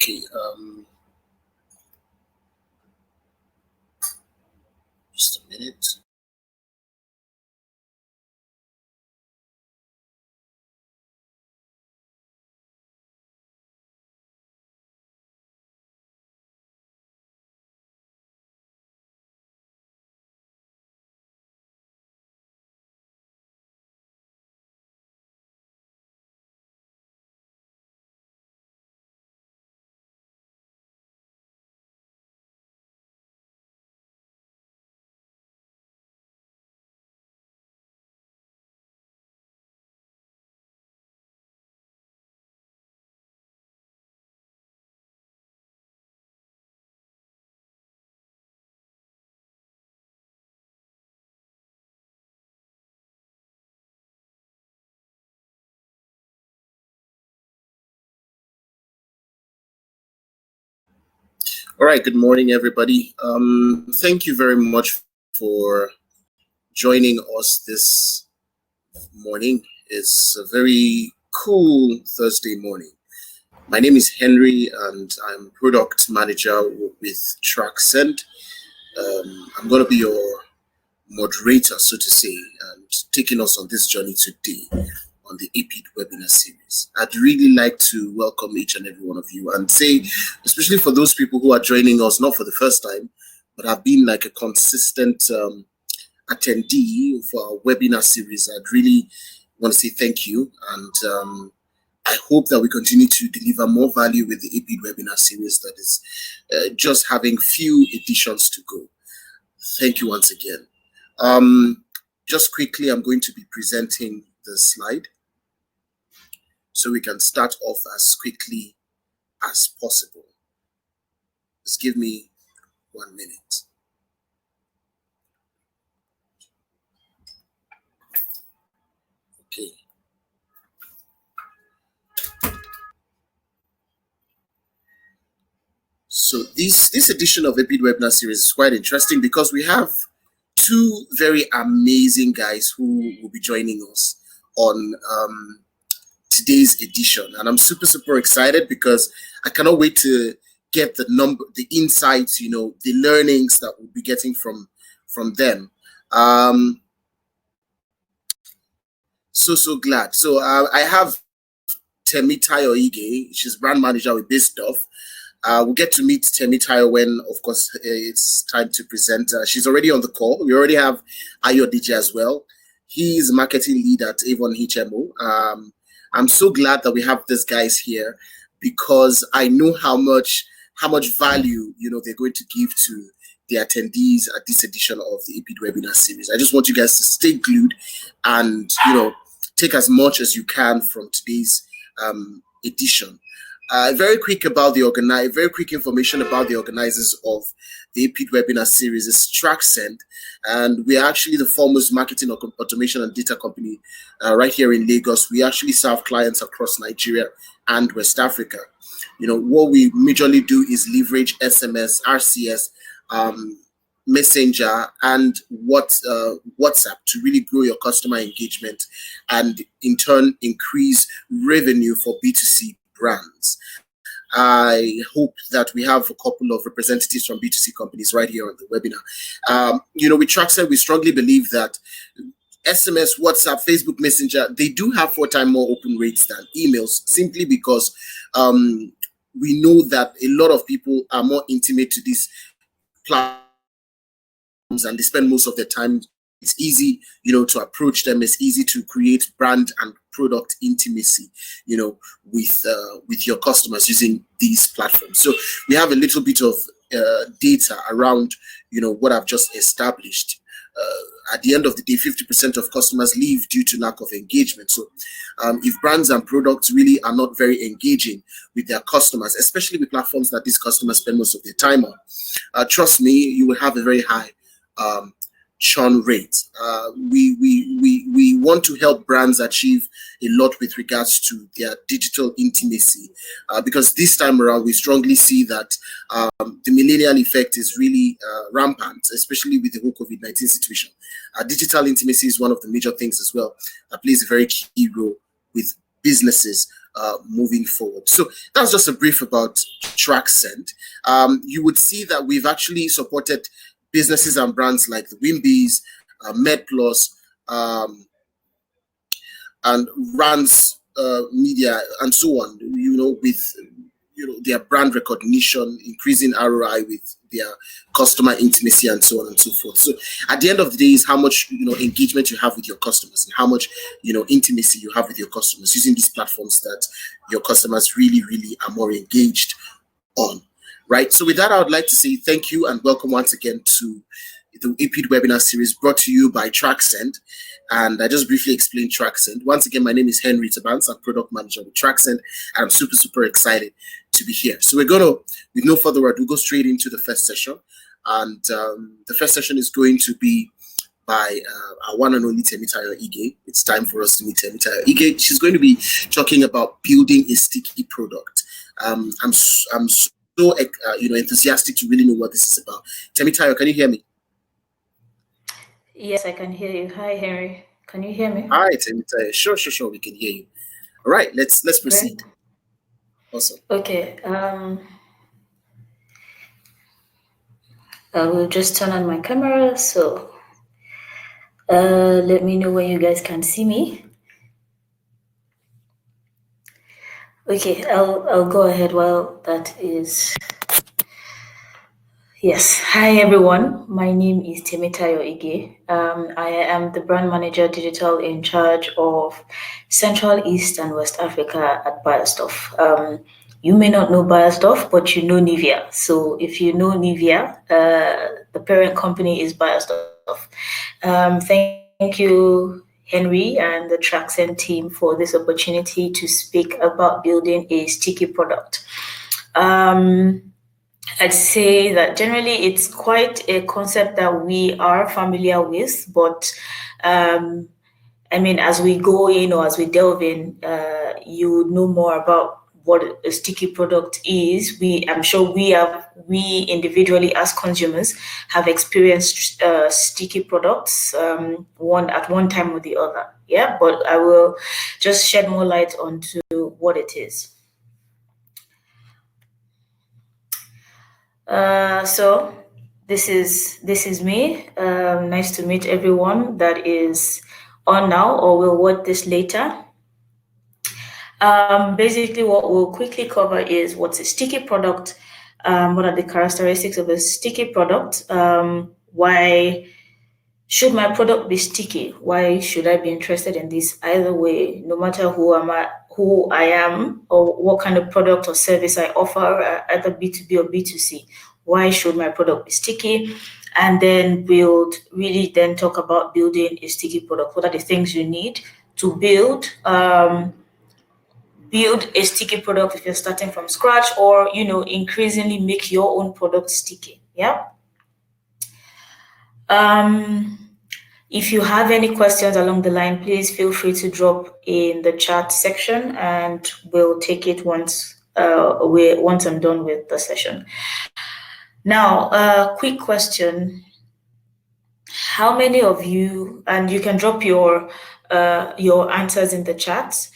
Okay, just a minute. All right, good morning, everybody. Thank you very much for joining us this morning. It's a very cool Thursday morning. My name is Henry, and I'm product manager with TrackSend. I'm going to be your moderator, so to say, and taking us on this journey today on the APID webinar series. I'd really like to welcome each and every one of you and say, especially for those people who are joining us, not for the first time, but have been like a consistent attendee for our webinar series, I'd really want to say thank you. And I hope that we continue to deliver more value with the APID webinar series that is just having few editions to go. Thank you once again. Just quickly, I'm going to be presenting the slide so we can start off as quickly as possible. Just give me 1 minute. Okay. So this edition of APID webinar series is quite interesting because we have two very amazing guys who will be joining us on today's edition, and I'm super excited because I cannot wait to get the insights, the learnings that we'll be getting from them. So glad. So I have Temitayo Ige. She's brand manager with This Stuff. We'll get to meet Temitayo when, of course, it's time to present. She's already on the call. We already have Ayo DJ as well. He's marketing lead at Avon HMO. I'm so glad that we have these guys here because I know how much value they're going to give to the attendees at this edition of the APID webinar series. I just want you guys to stay glued and take as much as you can from today's edition. Very quick information about the organizers of the APID webinar series is TrackSend, and we are actually the foremost marketing automation and data company right here in Lagos. We actually serve clients across Nigeria and West Africa. What we majorly do is leverage SMS, RCS, Messenger, and WhatsApp to really grow your customer engagement and in turn increase revenue for B2C brands. I hope that we have a couple of representatives from B2C companies right here on the webinar. With TrackSend, we strongly believe that SMS, WhatsApp, Facebook Messenger, they do have 4 times more open rates than emails, simply because we know that a lot of people are more intimate to these platforms and they spend most of their time. It's easy, to approach them. It's easy to create brand and product intimacy, with your customers using these platforms. So we have a little bit of data around, what I've just established. At the end of the day, 50% of customers leave due to lack of engagement. So if brands and products really are not very engaging with their customers, especially with platforms that these customers spend most of their time on, trust me, you will have a very high churn rate. We want to help brands achieve a lot with regards to their digital intimacy, because this time around we strongly see that the millennial effect is really rampant, especially with the whole COVID-19 situation. Digital intimacy is one of the major things as well that plays a very key role with businesses moving forward. So that's just a brief about TrackSend. You would see that we've actually supported businesses and brands like the Wimbees, MedPlus, and Rand's Media, and so on. With their brand recognition, increasing ROI with their customer intimacy, and so on and so forth. So at the end of the day, is how much engagement you have with your customers, and how much intimacy you have with your customers using these platforms that your customers really are more engaged on. Right. So with that, I would like to say thank you and welcome once again to the APID webinar series brought to you by TrackSend. And I just briefly explained TrackSend. Once again, my name is Henry Tabans. I'm product manager with TrackSend, and I'm super excited to be here. So we're going to, with no further ado, go straight into the first session. And the first session is going to be by our one and only Temitayo Ige. It's time for us to meet Temitayo Ige. She's going to be talking about building a sticky product. I'm so enthusiastic to really know what this is about. Temitayo, can you hear me? Yes, I can hear you. Hi, Henry. Can you hear me? Hi, Temitayo. Sure. We can hear you. All right, let's proceed. Great. Awesome. Okay. I will just turn on my camera. So let me know when you guys can see me. Okay, I'll go ahead while that is. Yes. Hi, everyone. My name is Temitayo Ige. I am the brand manager digital in charge of Central, East, and West Africa at BioStuff. You may not know BioStuff, but you know Nivea. So if you know Nivea, the parent company is BioStuff. Thank you, Henry, and the TrackSend team for this opportunity to speak about building a sticky product. I'd say that generally it's quite a concept that we are familiar with, but as we go in or as we delve in, you know more about what a sticky product is. I'm sure we individually as consumers have experienced sticky products at one time or the other. Yeah, but I will just shed more light onto what it is. So this is me. Nice to meet everyone that is on now or will watch this later. Basically, what we'll quickly cover is what's a sticky product, what are the characteristics of a sticky product, why should my product be sticky? Why should I be interested in this? Either way, no matter who I am, or what kind of product or service I offer, either B2B or B2C. Why should my product be sticky? And then we'll really then talk about building a sticky product. What are the things you need to build a sticky product if you're starting from scratch, or increasingly make your own product sticky? Yeah. If you have any questions along the line, please feel free to drop in the chat section, and we'll take it once I'm done with the session. Now, a quick question: how many of you, and you can drop your answers in the chat.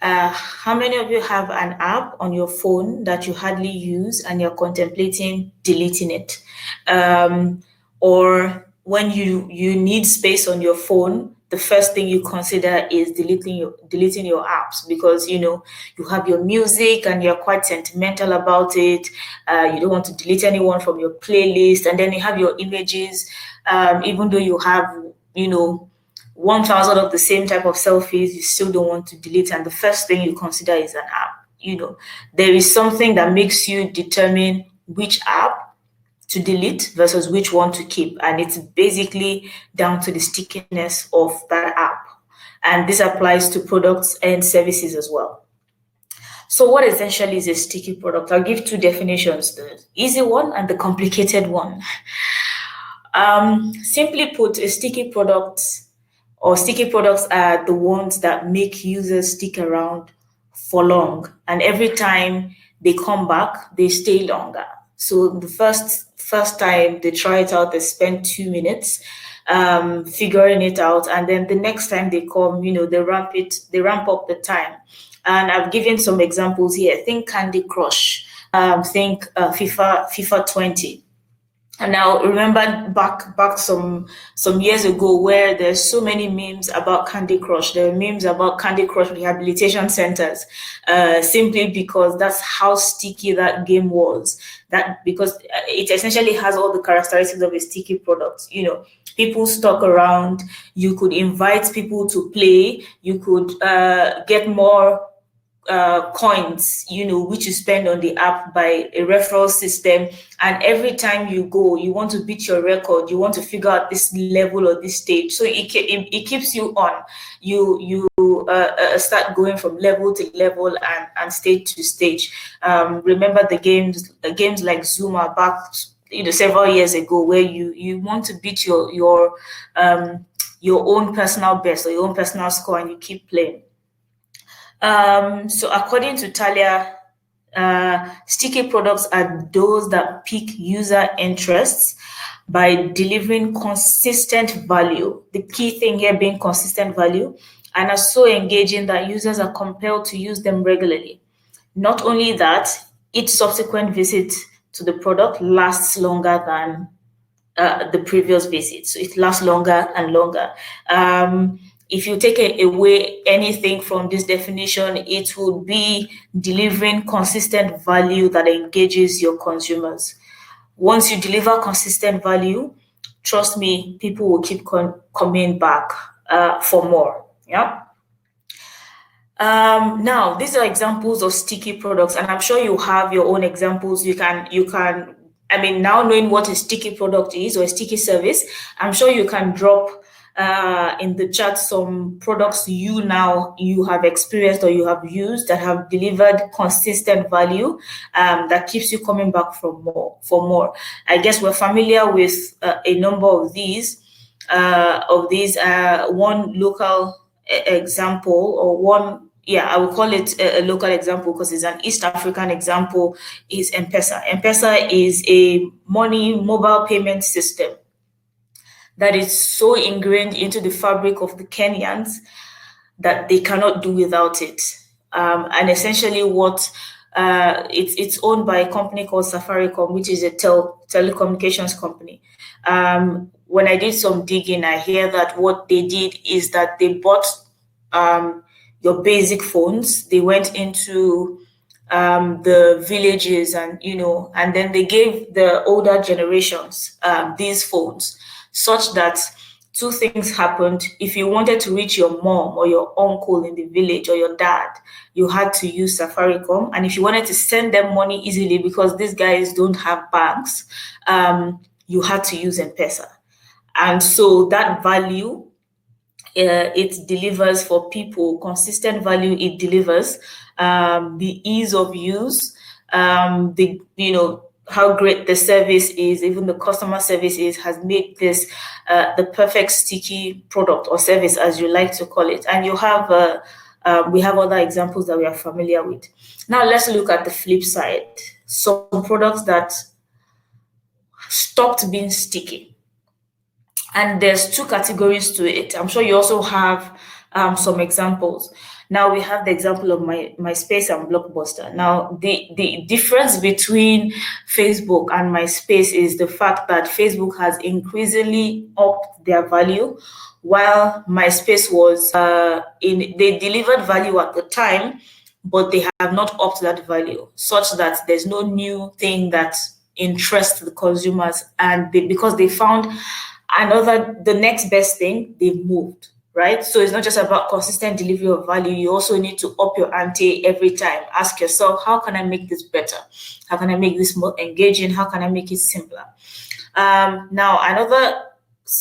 How many of you have an app on your phone that you hardly use and you're contemplating deleting it, or when you need space on your phone, the first thing you consider is deleting your apps because you have your music and you're quite sentimental about it. You don't want to delete anyone from your playlist, and then you have your images. Even though you have 1,000 of the same type of selfies, you still don't want to delete, and the first thing you consider is an app. There is something that makes you determine which app to delete versus which one to keep, and it's basically down to the stickiness of that app, and this applies to products and services as well. So what essentially is a sticky product? I'll give two definitions, the easy one and the complicated one. Simply put, a sticky product or sticky products are the ones that make users stick around for long, and every time they come back, they stay longer. So the first time they try it out, they spend 2 minutes figuring it out, and then the next time they come, they ramp up the time. And I've given some examples here. Think Candy Crush, think FIFA 20. And now remember back some years ago where there's so many memes about Candy Crush. There are memes about Candy Crush rehabilitation centers, simply because that's how sticky that game was. That because it essentially has all the characteristics of a sticky product. You know, people stuck around. You could invite people to play. You could get more coins, you know, which you spend on the app by a referral system. And every time you go, you want to beat your record, you want to figure out this level or this stage. So it keeps you on. You start going from level to level and stage to stage. Remember the games like Zuma back, you know, several years ago, where you want to beat your own personal best or your own personal score, and you keep playing. So according to Talia, sticky products are those that pique user interests by delivering consistent value. The key thing here being consistent value, and are so engaging that users are compelled to use them regularly. Not only that, each subsequent visit to the product lasts longer than the previous visit. So it lasts longer and longer. If you take away anything from this definition, it would be delivering consistent value that engages your consumers. Once you deliver consistent value, trust me, people will keep coming back for more. Yeah. Now, these are examples of sticky products, and I'm sure you have your own examples. You can, I mean, now knowing what a sticky product is or a sticky service, I'm sure you can drop in the chat some products you have experienced or you have used that have delivered consistent value that keeps you coming back for more. I guess we're familiar with a number of these. One local example, or one, yeah, I will call it a local example because it's an East African example, is M-Pesa. M-Pesa is a money mobile payment system that is so ingrained into the fabric of the Kenyans that they cannot do without it. And essentially it's owned by a company called Safaricom, which is a telecommunications company. When I did some digging, I hear that what they did is that they bought your basic phones. They went into the villages and then they gave the older generations these phones, such that two things happened. If you wanted to reach your mom or your uncle in the village or your dad, you had to use Safaricom. And if you wanted to send them money easily, because these guys don't have banks, you had to use M-Pesa. And so that value, it delivers for people, consistent value it delivers, the ease of use, how great the service is, even the customer service is, has made this the perfect sticky product or service, as you like to call it. And we have other examples that we are familiar with. Now let's look at the flip side. Some products that stopped being sticky. And there's two categories to it. I'm sure you also have some examples. Now we have the example of MySpace and Blockbuster. Now the difference between Facebook and MySpace is the fact that Facebook has increasingly upped their value, while MySpace was they delivered value at the time, but they have not upped that value, such that there's no new thing that interests the consumers, and because they found the next best thing, they've moved, right? So it's not just about consistent delivery of value. You also need to up your ante every time. Ask yourself, how can I make this better? How can I make this more engaging? How can I make it simpler? Now, another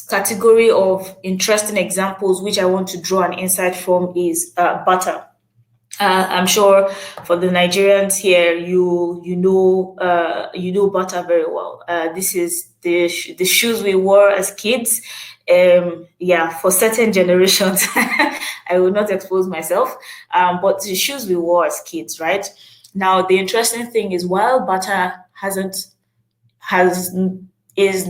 category of interesting examples which I want to draw an insight from is butter. I'm sure for the Nigerians here, you know butter very well. This is the shoes we wore as kids. For certain generations, I will not expose myself. But the shoes we wore as kids, right? Now the interesting thing is, while butter is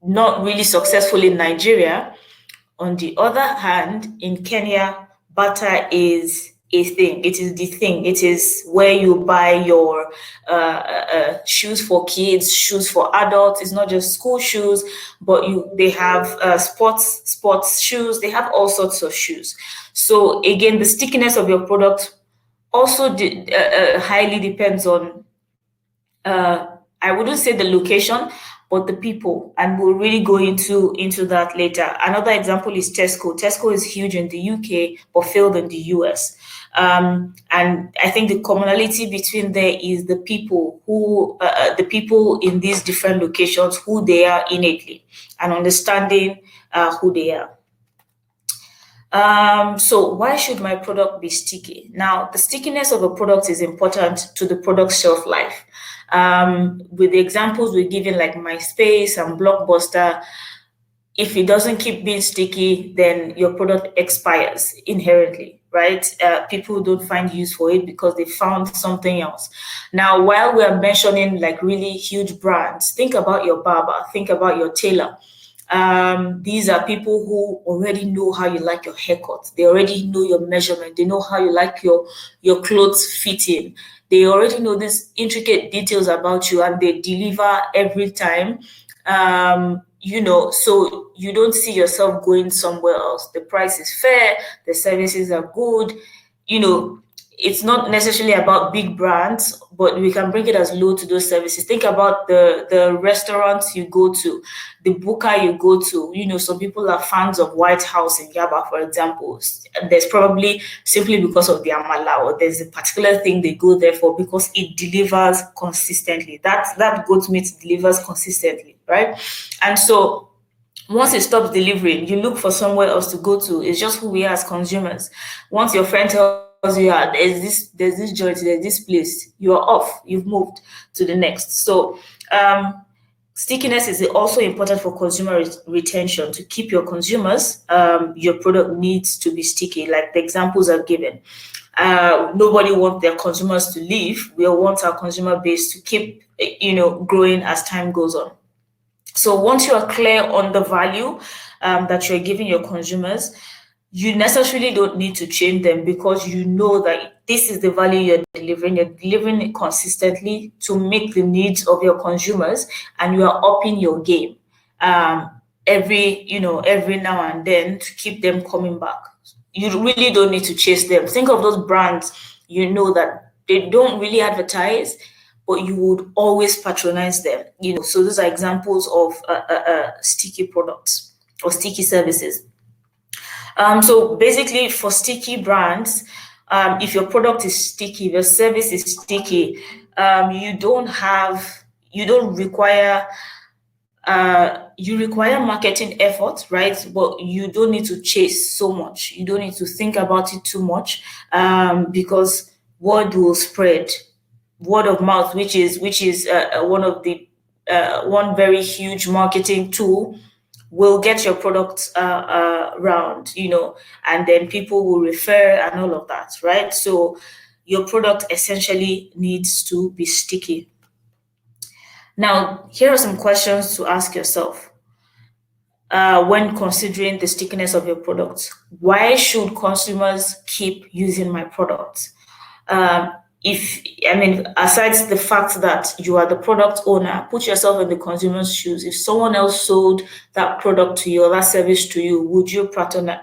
not really successful in Nigeria, on the other hand, in Kenya, butter is a thing. It is the thing. It is where you buy your shoes for kids, shoes for adults. It's not just school shoes, but they have sports shoes. They have all sorts of shoes. So again, the stickiness of your product also highly depends on, I wouldn't say the location, but the people, and we'll really go into that later. Another example is Tesco. Tesco is huge in the UK, but failed in the US. And I think the commonality between there is the people the people in these different locations, who they are innately, and understanding who they are. So why should my product be sticky? Now, the stickiness of a product is important to the product's shelf life. With the examples we're giving, like MySpace and Blockbuster, if it doesn't keep being sticky, then your product expires inherently, right? People don't find use for it because they found something else. Now, while we are mentioning like really huge brands, think about your barber, think about your tailor. These are people who already know how you like your haircut. They already know your measurement. They know how you like your clothes fitting. They already know these intricate details about you, and they deliver every time. So you don't see yourself going somewhere else. The price is fair, the services are good. It's not necessarily about big brands, but we can bring it as low to those services. Think about the restaurants you go to, the buka you go to. Some people are fans of White House in Yaba, for example. There's probably simply because of the amala, or there's a particular thing they go there for because it delivers consistently. That goat meat delivers consistently, right? And so once it stops delivering, you look for somewhere else to go to. It's just who we are as consumers. Once your friend tells you, there's this joint, there's this place, you're off, you've moved to the next. So stickiness is also important for consumer retention. To keep your consumers, your product needs to be sticky, like the examples I've given. Nobody wants their consumers to leave. We want our consumer base to keep growing as time goes on. So once you are clear on the value that you're giving your consumers, you necessarily don't need to change them, because you know that this is the value you're delivering. You're delivering it consistently to meet the needs of your consumers, and you are upping your game every now and then to keep them coming back. You really don't need to chase them. Think of those brands, that they don't really advertise, but you would always patronize them. So those are examples of sticky products or sticky services. So basically, for sticky brands, if your product is sticky, if your service is sticky, you require marketing effort, right? But you don't need to chase so much. You don't need to think about it too much, because word will spread. Word of mouth, which is one very huge marketing tool, will get your product around, and then people will refer and all of that, right? So your product essentially needs to be sticky. Now, here are some questions to ask yourself when considering the stickiness of your product. Why should consumers keep using my product? Aside the fact that you are the product owner, put yourself in the consumer's shoes. If someone else sold that product to you or that service to you, would you patronize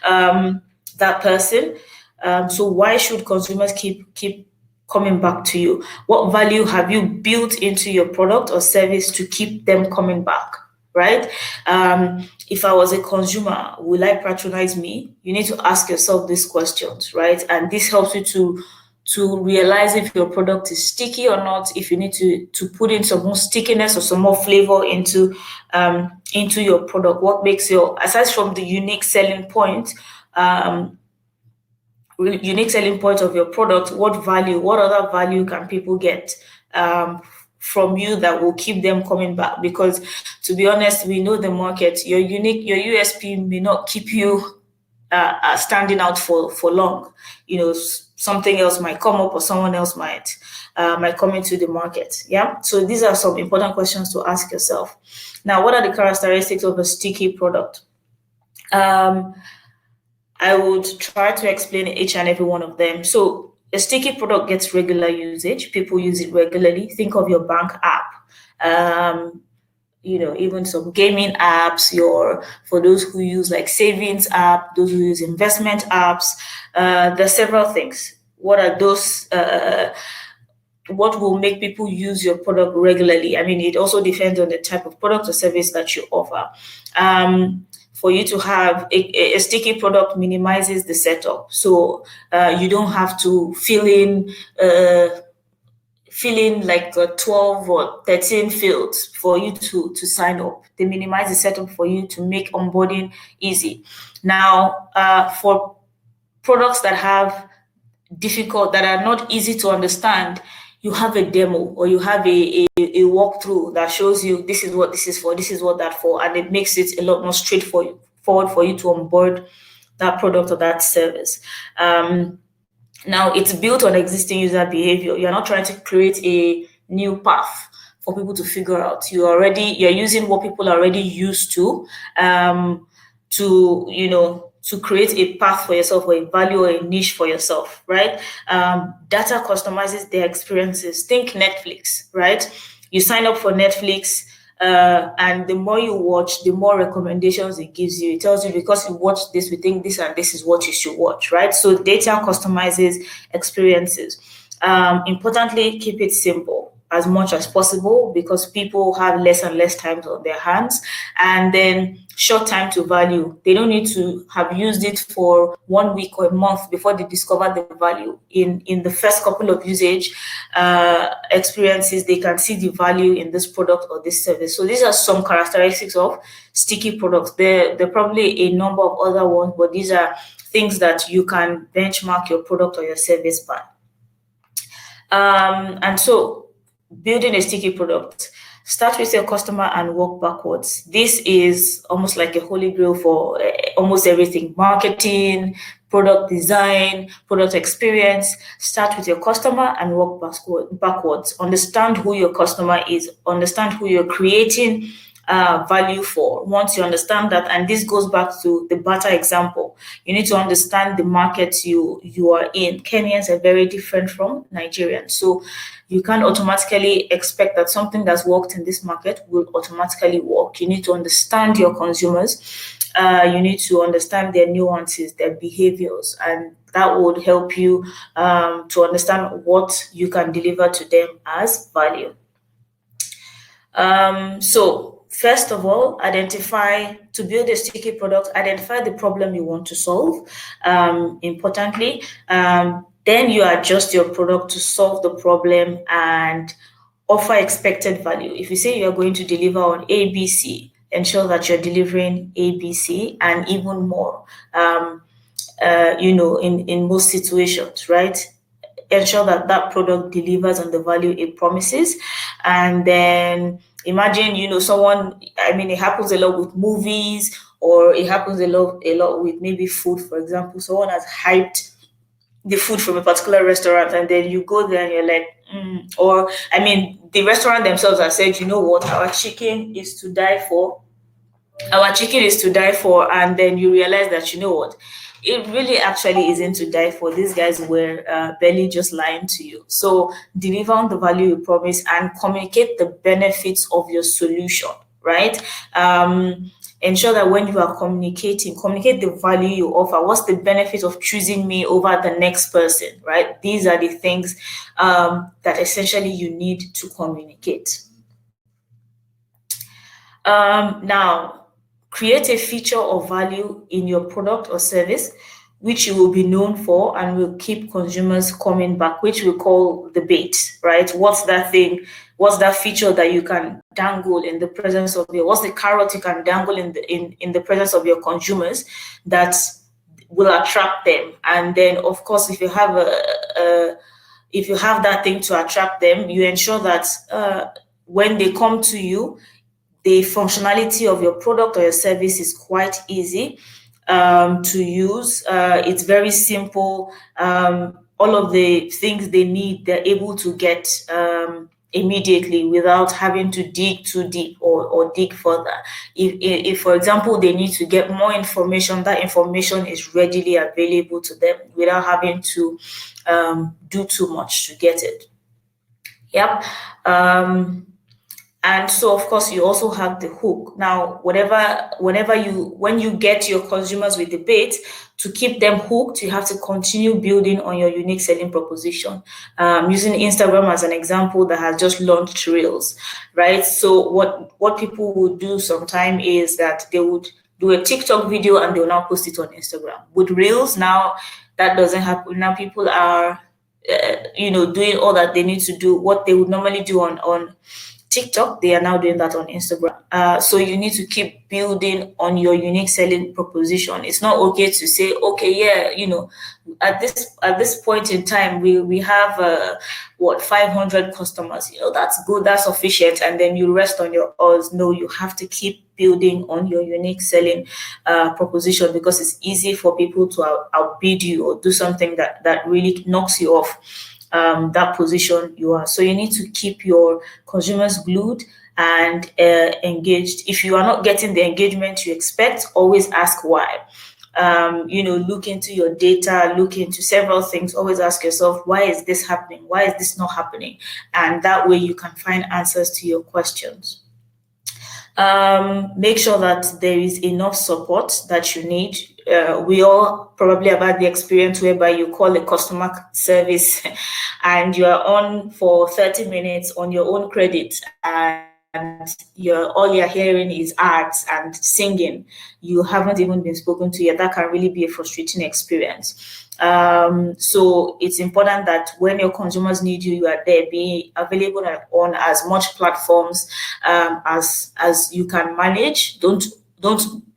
that person? So why should consumers keep coming back to you? What value have you built into your product or service to keep them coming back? Right? If I was a consumer, will I patronize me? You need to ask yourself these questions, right? And this helps you to realize if your product is sticky or not, if you need to put in some more stickiness or some more flavor into your product. What makes aside from the unique selling point of your product, what other value can people get from you that will keep them coming back? Because to be honest, we know the market. Your USP may not keep you standing out for long. Something else might come up, or someone else might come into the market. Yeah. So these are some important questions to ask yourself. Now, what are the characteristics of a sticky product? I would try to explain each and every one of them. So a sticky product gets regular usage. People use it regularly. Think of your bank app. Even some gaming apps, for those who use like savings app, those who use investment apps. There's several things. What are those? What will make people use your product regularly? I mean, it also depends on the type of product or service that you offer. For you to have a sticky product minimizes the setup. So you don't have to fill in like 12 or 13 fields for you to sign up. They minimize the setup for you to make onboarding easy. Now, for products that are not easy to understand, you have a demo or you have a walkthrough that shows you this is what this is for, this is what that for, and it makes it a lot more straightforward for you to onboard that product or that service. Now, it's built on existing user behavior. You're not trying to create a new path for people to figure out. You're using what people are already used to create a path for yourself or a value or a niche for yourself, right? Data customizes their experiences. Think Netflix, right? You sign up for Netflix, and the more you watch, the more recommendations it gives you. It tells you, because you watch this, we think this and this is what you should watch, right? So data customizes experiences. Importantly, keep it simple as much as possible, because people have less and less time on their hands. And then short time to value. They don't need to have used it for 1 week or a month before they discover the value. In the first couple of usage experiences, they can see the value in this product or this service. So these are some characteristics of sticky products. There are probably a number of other ones, but these are things that you can benchmark your product or your service by. And so, building a sticky product, start with your customer and work backwards. This is almost like a holy grail for almost everything: marketing, product design, product experience. Start with your customer and work backwards. Understand who your customer is. Understand who you're creating value for. Once you understand that, and this goes back to the butter example, you need to understand the market you are in. Kenyans are very different from Nigerians, so you can't automatically expect that something that's worked in this market will automatically work. You need to understand your consumers. You need to understand their nuances, their behaviors, and that would help you to understand what you can deliver to them as value. So first of all, to build a sticky product, identify the problem you want to solve. Importantly, then you adjust your product to solve the problem and offer expected value. If you say you're going to deliver on ABC, ensure that you're delivering ABC and even more, in most situations, right? Ensure that product delivers on the value it promises. And then imagine, someone, it happens a lot with movies, or it happens a lot with maybe food, for example. Someone has hyped the food from a particular restaurant, and then you go there and you're like, the restaurant themselves have said, you know what, our chicken is to die for. And then you realize that, you know what, it really actually isn't to die for. These guys were barely just lying to you. So deliver on the value you promise and communicate the benefits of your solution, right? Ensure that when you are communicate the value you offer. What's the benefit of choosing me over the next person, right? These are the things that essentially you need to communicate. Now, create a feature of value in your product or service which you will be known for and will keep consumers coming back, which we call the bait, right? What's that thing? What's that feature that you can dangle in the presence of what's the carrot you can dangle in the presence of your consumers that will attract them? And then, of course, if you have that thing to attract them, you ensure that when they come to you, the functionality of your product or your service is quite easy to use. It's very simple. All of the things they need, they're able to get immediately without having to dig too deep or dig further. If, for example, they need to get more information, that information is readily available to them without having to do too much to get it. Yep. And so, of course, you also have the hook. Now, when you get your consumers with the bait, to keep them hooked, you have to continue building on your unique selling proposition. Using Instagram as an example that has just launched Reels, right? So what people would do sometime is that they would do a TikTok video and they will now post it on Instagram. With Reels now, that doesn't happen. Now people are, doing all that they need to do, what they would normally do on TikTok, they are now doing that on Instagram. So you need to keep building on your unique selling proposition. It's not okay to say, okay, yeah, at this point in time, we have 500 customers. That's good, that's sufficient, and then you rest on your oars. No, you have to keep building on your unique selling proposition, because it's easy for people to outbid you or do something that really knocks you off that position you are. So you need to keep your consumers glued and engaged. If you are not getting the engagement you expect, always ask why. Look into your data, look into several things. Always ask yourself, why is this happening? Why is this not happening? And that way you can find answers to your questions. Make sure that there is enough support that you need. We all probably have had the experience whereby you call a customer service and you are on for 30 minutes on your own credit, and all you're hearing is ads and singing. You haven't even been spoken to yet. That can really be a frustrating experience. So it's important that when your consumers need you, you are there. Be available on as much platforms as you can manage. Don't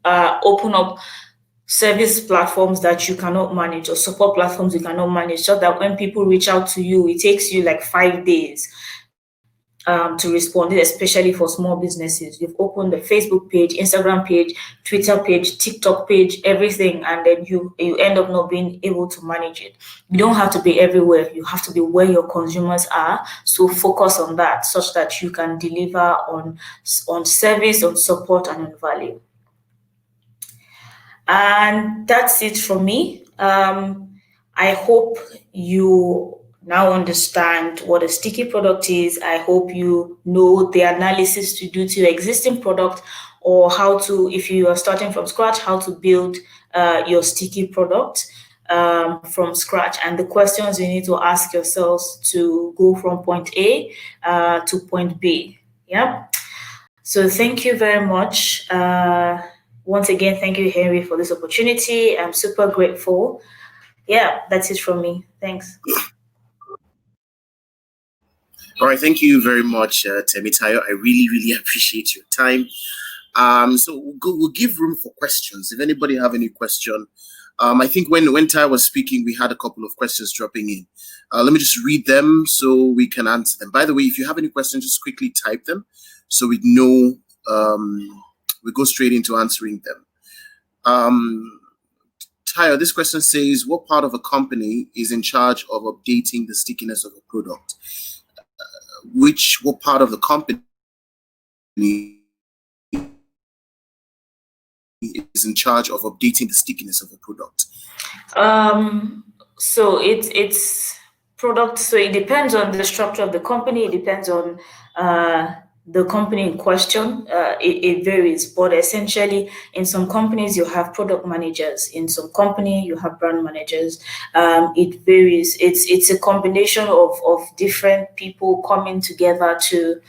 open up service platforms that you cannot manage or support platforms you cannot manage, so that when people reach out to you, it takes you like 5 days to respond, especially for small businesses. You've opened the Facebook page, Instagram page, Twitter page, TikTok page, everything, and then you end up not being able to manage it. You don't have to be everywhere. You have to be where your consumers are. So focus on that, such that you can deliver on service, on support, and on value. And that's it from me. I hope you now understand what a sticky product is. I hope you know the analysis to do to your existing product, or how to, if you are starting from scratch, how to build your sticky product from scratch, and the questions you need to ask yourselves to go from point A to point B. Yeah. So thank you very much. Once again, thank you, Henry, for this opportunity. I'm super grateful. Yeah, that's it from me. Thanks. All right, thank you very much, Temitayo. I really, really appreciate your time. So we'll give room for questions. If anybody have any question, I think when Ty was speaking, we had a couple of questions dropping in. Let me just read them so we can answer them. By the way, if you have any questions, just quickly type them so we know. We go straight into answering them. Tayo, this question says, what part of a company is in charge of updating the stickiness of a product? What part of the company is in charge of updating the stickiness of a product? So it's product. So it depends on the structure of the company. It depends on the company in question. It varies, but essentially in some companies you have product managers, in some company you have brand managers. It varies. It's a combination of different people coming together to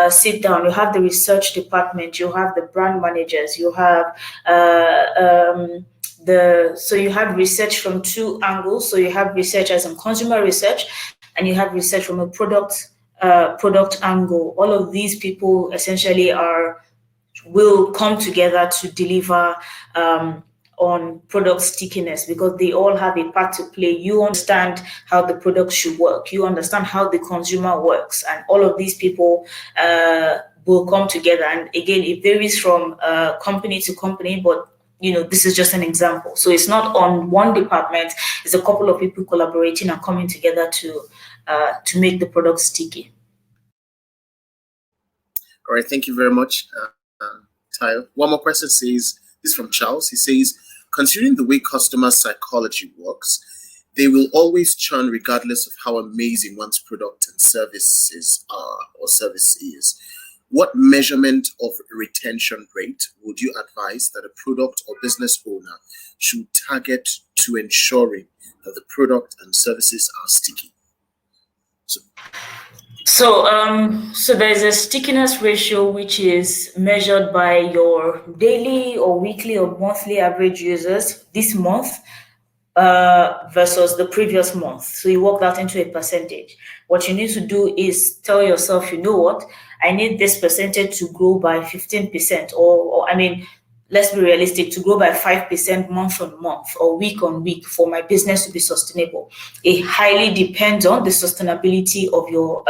sit down. You have the research department, you have the brand managers, you have so you have research from two angles. So you have research as in consumer research, and you have research from a product angle. All of these people essentially will come together to deliver on product stickiness, because they all have a part to play. You understand how the product should work, you understand how the consumer works, and all of these people will come together. And again, it varies from company to company, but this is just an example. So it's not on one department, it's a couple of people collaborating and coming together to make the product sticky. All right, thank you very much, Tayo. One more question says, this is from Charles. He says, considering the way customer psychology works, they will always churn regardless of how amazing one's product and services are or service is. What measurement of retention rate would you advise that a product or business owner should target to ensuring that the product and services are sticky? So there's a stickiness ratio which is measured by your daily or weekly or monthly average users this month versus the previous month. So you work that into a percentage. What you need to do is tell yourself, you know what, I need this percentage to grow by 15%, or I mean, let's be realistic, to grow by 5% month on month or week on week for my business to be sustainable. It highly depends on the sustainability of your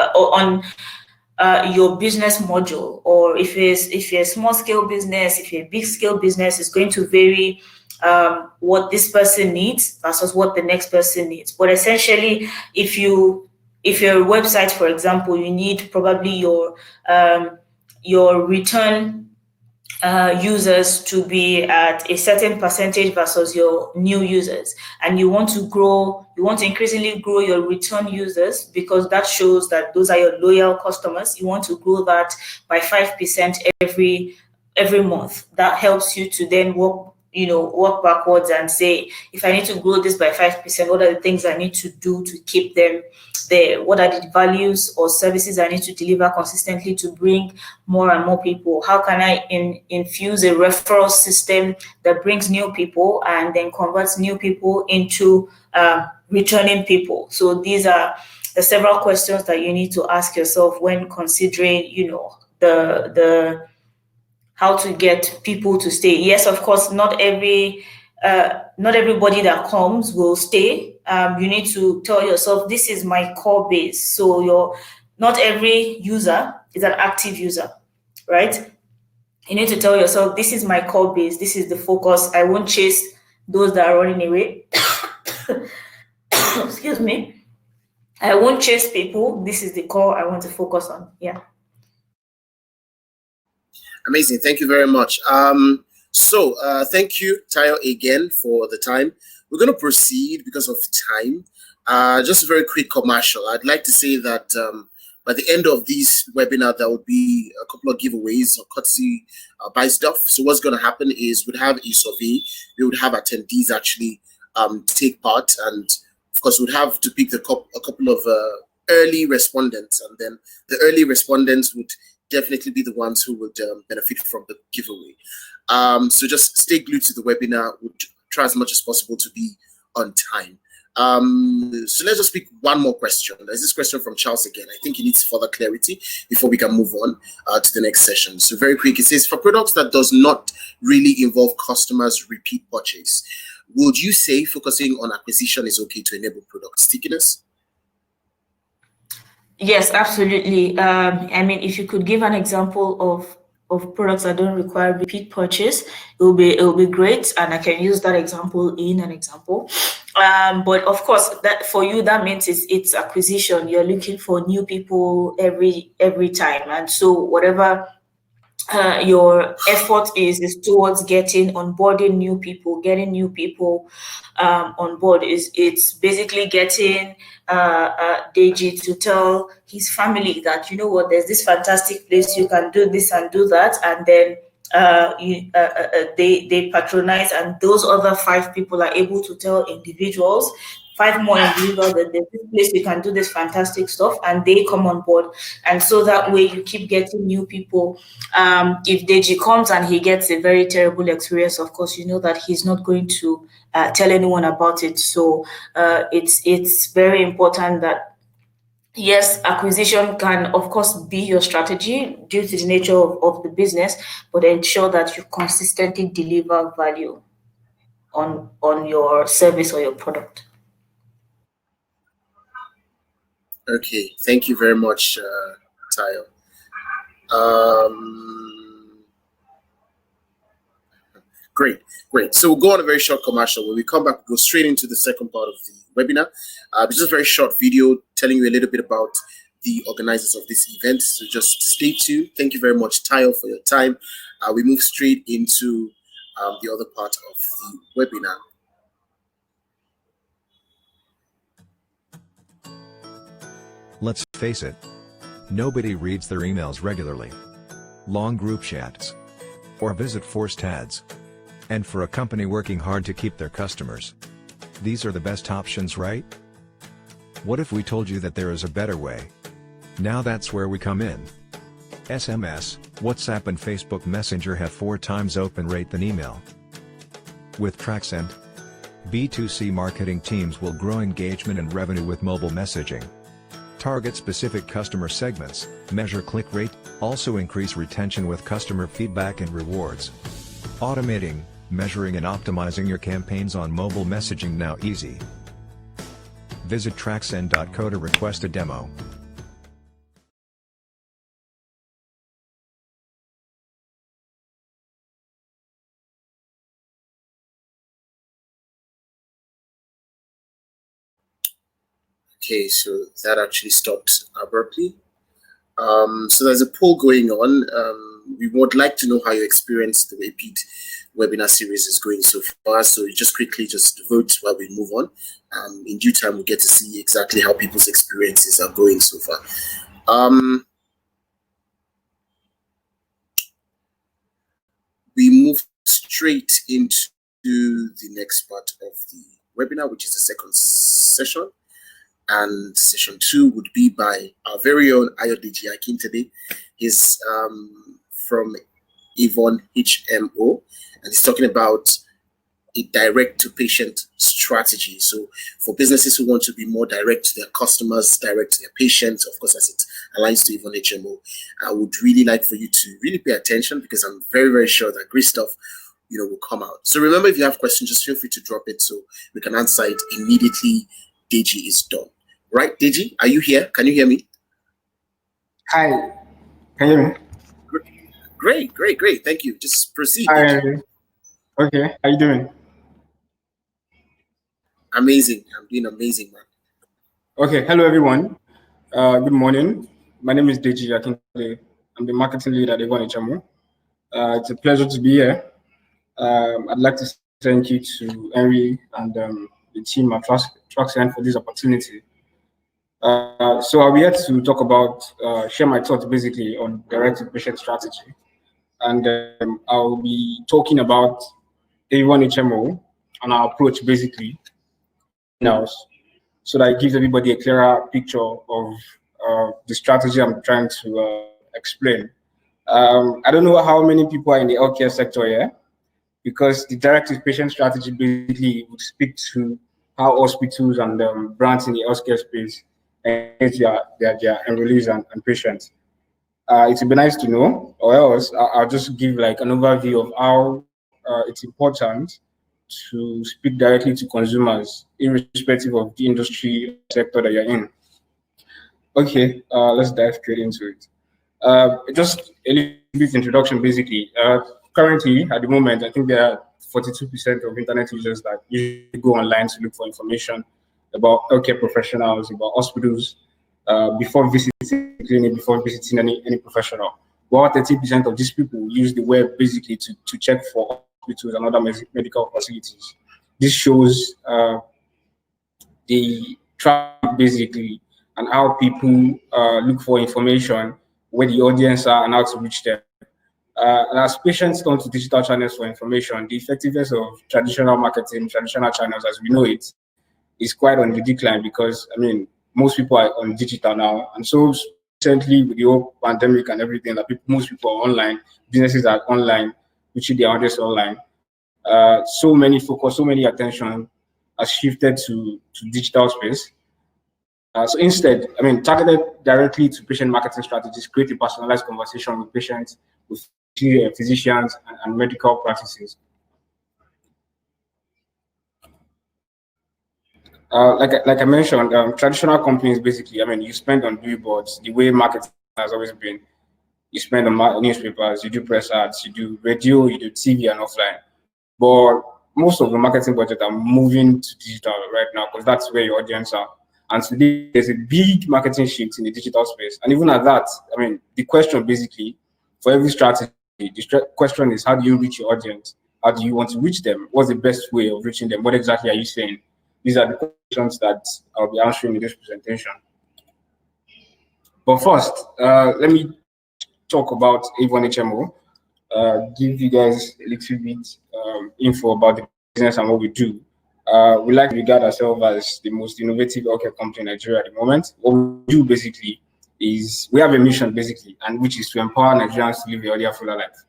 business module, or if you're a small scale business, if you're a big scale business, it's going to vary what this person needs versus what the next person needs. But essentially, if you're a website, for example, you need probably your return users to be at a certain percentage versus your new users, and you want to increasingly grow your return users because that shows that those are your loyal customers. You want to grow that by 5% every month. That helps you to then work backwards and say, if I need to grow this by 5%, what are the things I need to do to keep them there? What are the values or services I need to deliver consistently to bring more and more people? How can I infuse a referral system that brings new people and then converts new people into returning people? So these are the several questions that you need to ask yourself when considering, the how to get people to stay. Yes, of course, not everybody that comes will stay. You need to tell yourself, this is my core base. So not every user is an active user, right? You need to tell yourself, this is my core base. This is the focus. I won't chase those that are running away. Excuse me. I won't chase people. This is the core I want to focus on. Yeah. Amazing. Thank you very much. Thank you, Tayo, again for the time. We're going to proceed because of time. Just a very quick commercial. I'd like to say that by the end of this webinar, there will be a couple of giveaways or courtesy buy stuff. So what's going to happen is we'd have a survey. We would have attendees actually take part. And of course, we'd have to pick a couple of early respondents. And then the early respondents would definitely be the ones who would benefit from the giveaway. So just stay glued to the webinar. We'll try as much as possible to be on time. So let's just pick one more question. There's this question from Charles again. I think he needs further clarity before we can move on to the next session. So very quick, it says, for products that does not really involve customers' repeat purchase, would you say focusing on acquisition is okay to enable product stickiness? Yes, absolutely. I mean, if you could give an example of products that don't require repeat purchase, it will be great, and I can use that example in an example. But of course, that for you, that means it's acquisition. You're looking for new people every time, and so whatever your effort is towards onboarding new people, getting new people on board. It's basically getting Deji to tell his family that, you know what, there's this fantastic place, you can do this and do that, and then they patronize, and those other 5 people are able to tell individuals, 5 more individuals, that there's this place you can do this fantastic stuff, and they come on board. And so that way you keep getting new people. If Deji comes and he gets a very terrible experience, of course, you know that he's not going to tell anyone about it. So it's very important that, yes, acquisition can, of course, be your strategy due to the nature of the business, but ensure that you consistently deliver value on your service or your product. Okay, thank you very much, Tayo. Great. So we'll go on a very short commercial. When we come back, we'll go straight into the second part of the webinar. It's just a very short video telling you a little bit about the organizers of this event. So just stay tuned. Thank you very much, Tayo, for your time. We move straight into the other part of the webinar. Let's face it, nobody reads their emails regularly, long group chats, or visit forced ads. And for a company working hard to keep their customers, these are the best options, right? What if we told you that there is a better way? Now that's where we come in. SMS, WhatsApp and Facebook Messenger have 4 times open rate than email. With TrackSend, B2C marketing teams will grow engagement and revenue with mobile messaging. Target specific customer segments, measure click rate, also increase retention with customer feedback and rewards. Automating, measuring and optimizing your campaigns on mobile messaging now easy. Visit tracksend.co to request a demo. Okay, so that actually stopped abruptly. So there's a poll going on. We would like to know how your experience the APID webinar series is going so far. So you just quickly just vote while we move on. In due time, we'll get to see exactly how people's experiences are going so far. We move straight into the next part of the webinar, which is the second session. And session 2 would be by our very own Ayodeji Akintade. He's from Avon HMO, and he's talking about a direct-to-patient strategy. So for businesses who want to be more direct to their customers, direct to their patients, of course, as it aligns to Avon HMO, I would really like for you to really pay attention, because I'm very, very sure that great stuff will come out. So remember, if you have questions, just feel free to drop it so we can answer it immediately Deji is done. Right, Deji, are you here? Can you hear me? Hi, can you hear me? Great. Thank you. Just proceed. Hi. Okay, how you doing? Amazing. I'm doing amazing, man. Okay, hello everyone. Good morning. My name is Deji Akintade. I'm the marketing lead at Avon HMO. It's a pleasure to be here. I'd like to thank you to Henry and the team at TrackSend for this opportunity. So I'll be here to talk about, share my thoughts basically on direct-to-patient strategy. And I'll be talking about Avon HMO and our approach basically now, so that it gives everybody a clearer picture of the strategy I'm trying to explain. I don't know how many people are in the healthcare sector here, because the direct-to-patient strategy basically would speak to how hospitals and brands in the healthcare space engage their enrollees and patients. It would be nice to know, or else I'll just give like an overview of how it's important to speak directly to consumers, irrespective of the industry sector that you're in. Okay, let's dive straight into it. Just a little bit introduction, basically. Currently, at the moment, I think there are 42% of internet users that usually go online to look for information about healthcare professionals, about hospitals, before visiting a clinic, before visiting any professional. About 30% of these people use the web basically to check for hospitals and other medical facilities. This shows the traffic basically, and how people look for information, where the audience are, and how to reach them. And as patients turn to digital channels for information, the effectiveness of traditional marketing, traditional channels as we know it, is quite on the decline, because, I mean, most people are on digital now. And so recently, with the whole pandemic and everything, that most people are online, businesses are online, reaching their audience online. So many focus, so many attention has shifted to digital space. So instead, I mean, targeted directly to patient marketing strategies create a personalized conversation with patients, with physicians and medical practices. Like I mentioned, traditional companies basically, I mean, you spend on billboards, the way marketing has always been. You spend on newspapers, you do press ads, you do radio, you do TV and offline. But most of the marketing budget are moving to digital right now, because that's where your audience are. And today there's a big marketing shift in the digital space. And even at that, I mean, the question basically for every strategy, the question is, how do you reach your audience? How do you want to reach them? What's the best way of reaching them? What exactly are you saying? These are the questions that I'll be answering in this presentation. But first, let me talk about Avon HMO, give you guys a little bit info about the business and what we do. We like to regard ourselves as the most innovative healthcare company in Nigeria at the moment. What we do basically is we have a mission basically, and which is to empower Nigerians to live a healthier, fuller life.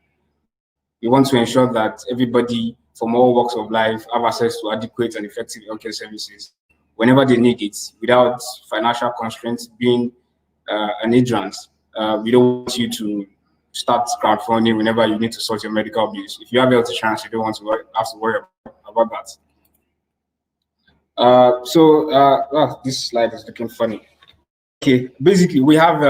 We want to ensure that everybody from all walks of life have access to adequate and effective healthcare services whenever they need it, without financial constraints being an hindrance. We don't want you to start crowdfunding whenever you need to sort your medical bills. If you have health insurance, you don't want to have to worry about that. This slide is looking funny. Okay, basically we have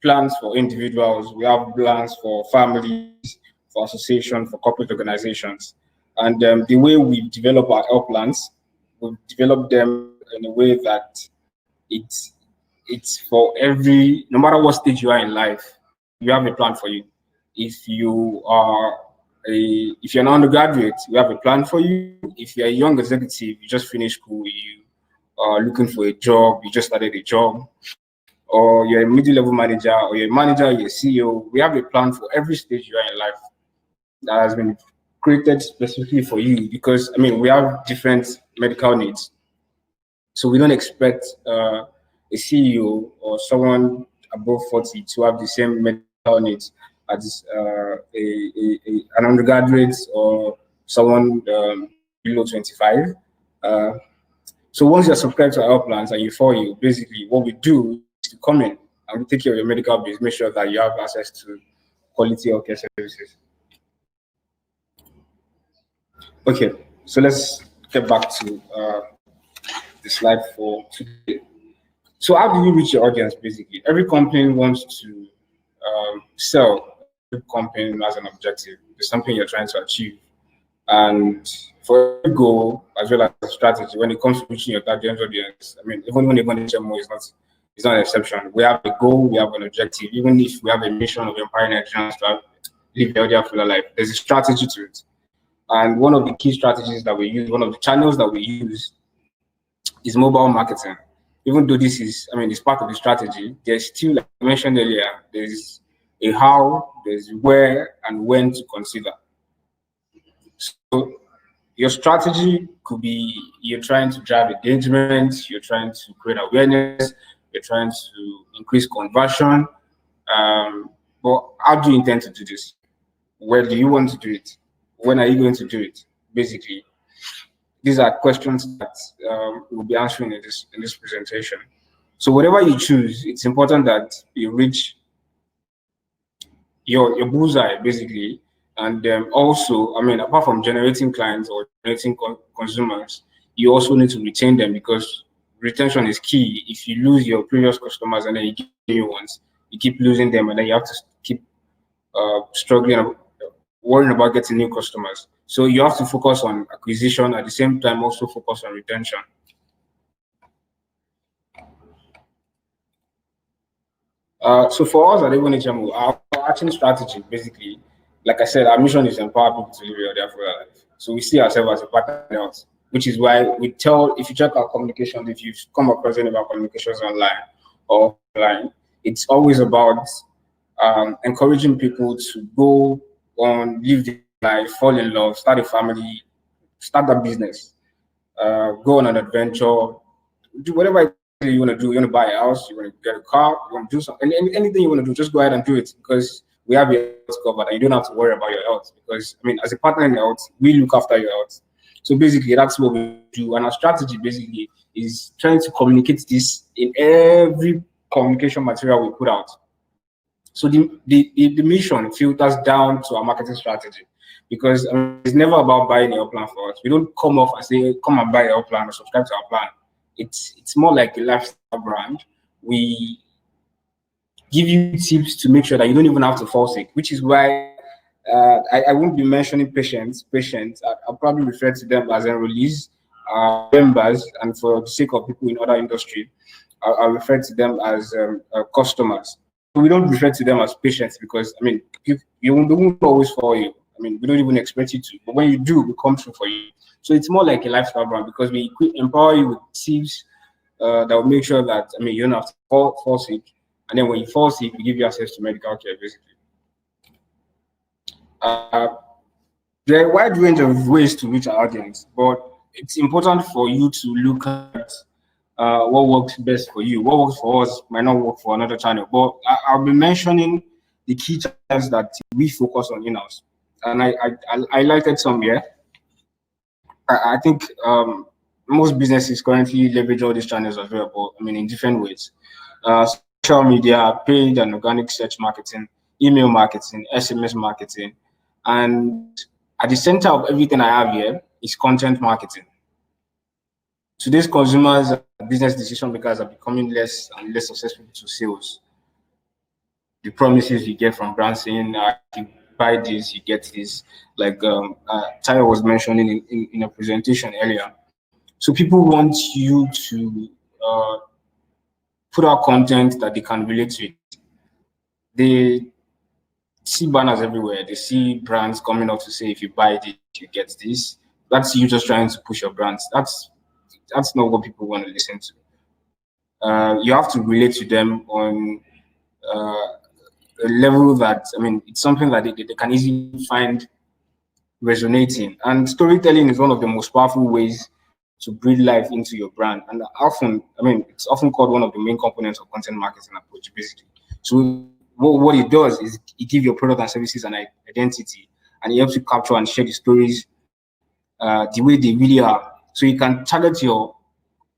plans for individuals, we have plans for families, for associations, for corporate organizations. And the way we develop our health plans, we've developed them in a way that it's for every, no matter what stage you are in life, we have a plan for you. If you're an undergraduate, we have a plan for you. If you're a young executive, you just finished school, you are looking for a job, you just started a job, or you're a middle-level manager, or you're a manager, you're a CEO, we have a plan for every stage you are in life that has been created specifically for you, because, I mean, we have different medical needs. So we don't expect a CEO or someone above 40 to have the same medical needs as an undergraduate or someone below 25. So once you're subscribed to our health plans and you follow you, basically what we do is to come in and we take care of your medical bills, make sure that you have access to quality healthcare services. Okay, so let's get back to the slide for today. So how do you reach your audience? Basically, every company wants to sell. Every company has an objective. There's something you're trying to achieve, and for every goal as well as a strategy, when it comes to reaching your target audience, I mean, even when you're going to HMO, it's not an exception. We have a goal, we have an objective. Even if we have a mission of empowering Nigerians to live a healthier, fuller life, there's a strategy to it. And one of the key strategies that we use, one of the channels that we use, is mobile marketing. Even though this is, I mean, it's part of the strategy, there's still, like I mentioned earlier, there's a how, there's where, and when to consider. So your strategy could be you're trying to drive engagement, you're trying to create awareness, you're trying to increase conversion. But how do you intend to do this? Where do you want to do it? When are you going to do it? Basically, these are questions that we'll be answering in this presentation. So whatever you choose, it's important that you reach your bullseye, basically. And also, I mean, apart from generating clients or generating consumers, you also need to retain them, because retention is key. If you lose your previous customers and then you get new ones, you keep losing them, and then you have to keep struggling, worrying about getting new customers. So you have to focus on acquisition, at the same time also focus on retention. So for us at Avon HMO, our action strategy, basically, like I said, our mission is empower people to live a healthier, fuller life. So we see ourselves as a partner in health, which is why we tell, if you check our communications, if you've come across any of our communications online or offline, it's always about encouraging people to go on, live their life, fall in love, start a family, start a business, go on an adventure, do whatever you want to do. You want to buy a house, you want to get a car, you want to do something, anything you want to do, just go ahead and do it, because we have your health covered and you don't have to worry about your health. Because, I mean, as a partner in health, we look after your health. So basically, that's what we do. And our strategy basically is trying to communicate this in every communication material we put out. So the mission filters down to our marketing strategy, because I mean, it's never about buying your plan for us. We don't come off and say, come and buy your plan or subscribe to our plan. It's more like a lifestyle brand. We give you tips to make sure that you don't even have to fall sick, which is why I won't be mentioning patients. I'll probably refer to them as enrollees. members, and for the sake of people in other industry, I refer to them as customers. We don't refer to them as patients because, I mean, you won't always follow you. I mean, we don't even expect you to, but when you do, we come through for you. So it's more like a lifestyle brand because we empower you with tips that will make sure that, I mean, you don't have to fall sick. And then when you fall sick, we give you access to medical care, basically. There are a wide range of ways to reach our audience, but it's important for you to look at what works best for you. What works for us might not work for another channel, but I'll be mentioning the key channels that we focus on in-house. And I highlighted some here. I think most businesses currently leverage all these channels as well, but I mean, in different ways. Social media, paid and organic search marketing, email marketing, SMS marketing, and at the center of everything I have here is content marketing. Today's consumers and business decision makers are becoming less and less susceptible to sales. The promises you get from brands saying, you buy this, you get this, like Tyler was mentioning in a presentation earlier. So people want you to put out content that they can relate to. They see banners everywhere. They see brands coming up to say, if you buy this, you get this. That's you just trying to push your brands. That's not what people want to listen to. You have to relate to them on a level that, I mean, it's something that they can easily find resonating. And storytelling is one of the most powerful ways to breathe life into your brand. And often, I mean, it's often called one of the main components of content marketing approach, basically. So what it does is it gives your product and services an identity, and it helps you capture and share the stories the way they really are. So you can target your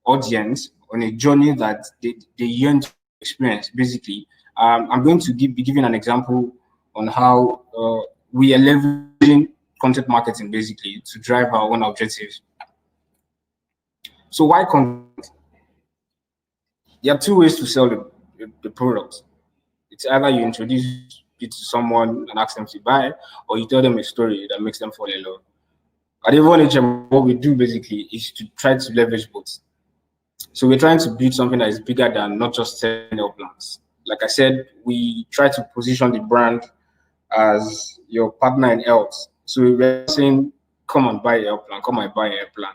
audience on a journey that they yearn to experience, basically. I'm going to be giving an example on how we are leveraging content marketing, basically, to drive our own objectives. So why content? There are two ways to sell the product. It's either you introduce it to someone and ask them to buy, or you tell them a story that makes them fall in love. At Avon HM, what we do basically is to try to leverage both. So we're trying to build something that is bigger than not just selling health plans. Like I said, we try to position the brand as your partner in health. So we're saying, come and buy a health plan, come and buy a health plan.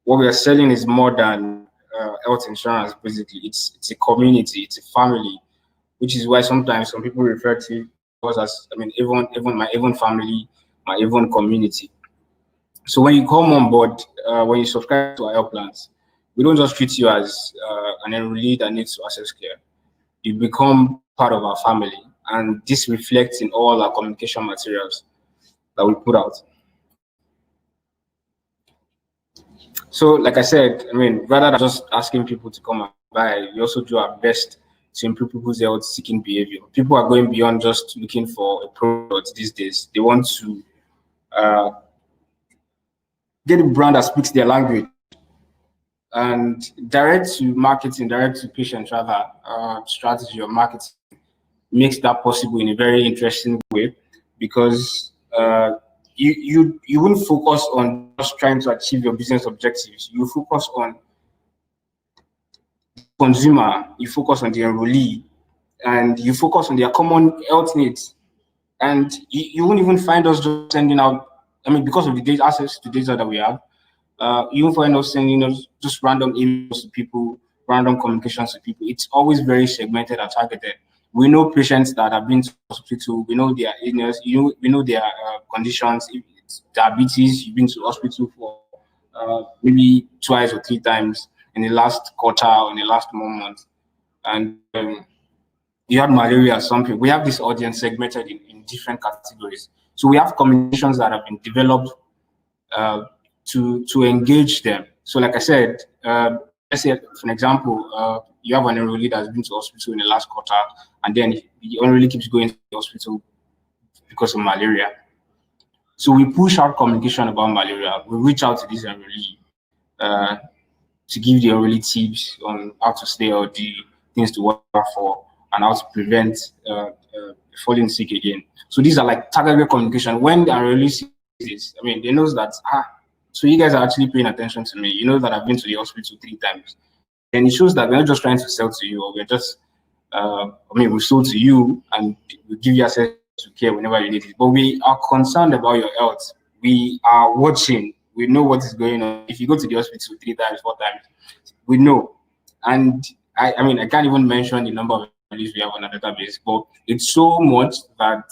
What we are selling is more than health insurance, basically. It's a community, it's a family, which is why sometimes some people refer to us as, I mean, even my Avon family, my Avon community. So when you come on board, when you subscribe to our health plans, we don't just treat you as an enrollee that needs to access care. You become part of our family, and this reflects in all our communication materials that we put out. So, like I said, I mean, rather than just asking people to come and buy, we also do our best to improve people's health-seeking behavior. People are going beyond just looking for a product these days. They want to get a brand that speaks their language. And direct to marketing, direct to patient rather, strategy of marketing makes that possible in a very interesting way, because you wouldn't focus on just trying to achieve your business objectives. You focus on the consumer, you focus on the enrollee, and you focus on their common health needs. And you won't even find us just sending out, I mean, because of the data access to data that we have, you won't find us sending just random emails to people, random communications to people. It's always very segmented and targeted. We know patients that have been to hospital. We know their illness. We know their conditions. If it's diabetes, you've been to hospital for maybe twice or three times in the last quarter or in the last month. And you had malaria or something. We have this audience segmented in different categories. So we have communications that have been developed to engage them. So like I said, let's say, for an example, you have an enrollee that's been to hospital in the last quarter, and then the enrollee keeps going to the hospital because of malaria. So we push out communication about malaria. We reach out to this enrollee to give the enrollee tips on how to stay healthy, things to watch out for, and how to prevent falling sick again. So these are like targeted communication. When the enrollee sees this, I mean, they know that So you guys are actually paying attention to me. You know that I've been to the hospital 3 times. And it shows that we're not just trying to sell to you, or we're just, we sold to you and we give you access to care whenever you need it. But we are concerned about your health. We are watching. We know what is going on. If you go to the hospital 3 times, 4 times, we know. And I can't even mention the number of families we have on a database, but it's so much that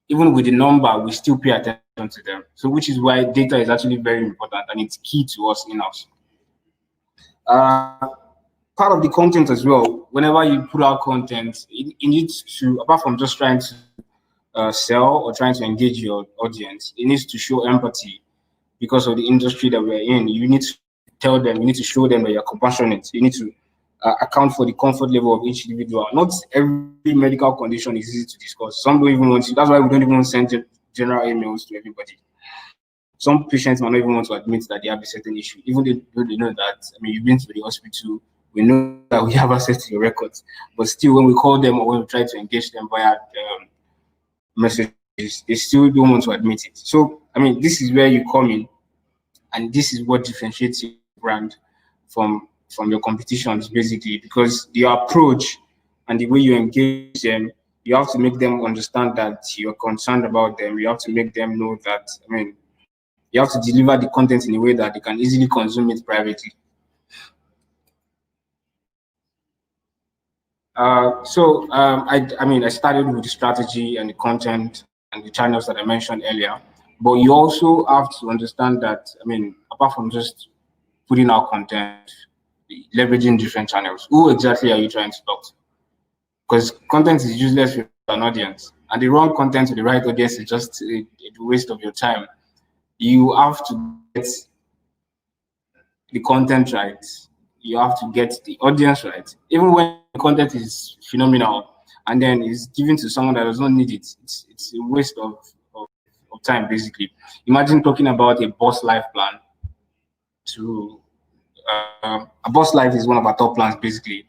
even with the number, we still pay attention to them. So which is why data is actually very important and it's key to us in-house. Part of the content as well, whenever you put out content, it needs to, apart from just trying to sell or trying to engage your audience, it needs to show empathy because of the industry that we're in. You need to tell them, you need to show them that you're compassionate. You need to account for the comfort level of each individual. Not every medical condition is easy to discuss. Some don't even want to, that's why we don't even send general emails to everybody. Some patients might not even want to admit that they have a certain issue, even though they know that, you've been to the hospital, we know that we have access to your records, but still when we call them or when we try to engage them via messages, they still don't want to admit it. So, this is where you come in, and this is what differentiates your brand from your competitions, basically, because your approach and the way you engage them, you have to make them understand that you're concerned about them. You have to make them know that, you have to deliver the content in a way that they can easily consume it privately. I started with the strategy and the content and the channels that I mentioned earlier, but you also have to understand that, apart from just putting out content, leveraging different channels, who exactly are you trying to talk to? Because content is useless with an audience, and the wrong content to the right audience is just a waste of your time. You have to get the content right. You have to get the audience right. Even when the content is phenomenal and then is given to someone that does not need it, it's a waste of time, basically. Imagine talking about a boss life plan to a boss life is one of our top plans, basically.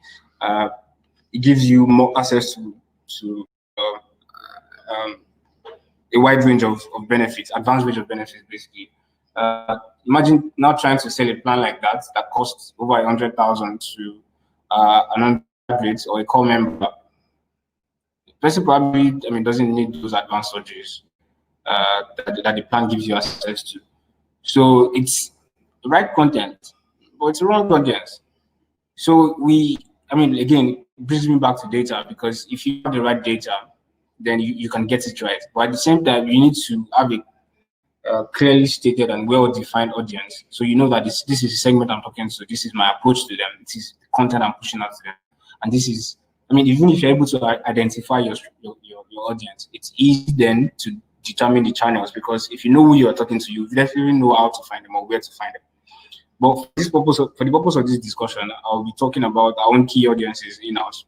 It gives you more access to um, a wide range of benefits, advanced range of benefits, basically. Imagine now trying to sell a plan like that costs over 100,000 to an undergraduate or a core member. The person probably, doesn't need those advanced surgeries that the plan gives you access to. So it's the right content, but it's the wrong audience. So again, it brings me back to data, because if you have the right data, then you can get it right. But at the same time, you need to have a clearly stated and well-defined audience. So you know that this is a segment I'm talking to. This is my approach to them. This is the content I'm pushing out to them. And this is, even if you're able to identify your audience, it's easy then to determine the channels, because if you know who you are talking to, you definitely know how to find them or where to find them. But for the purpose of this discussion, I'll be talking about our own key audiences in-house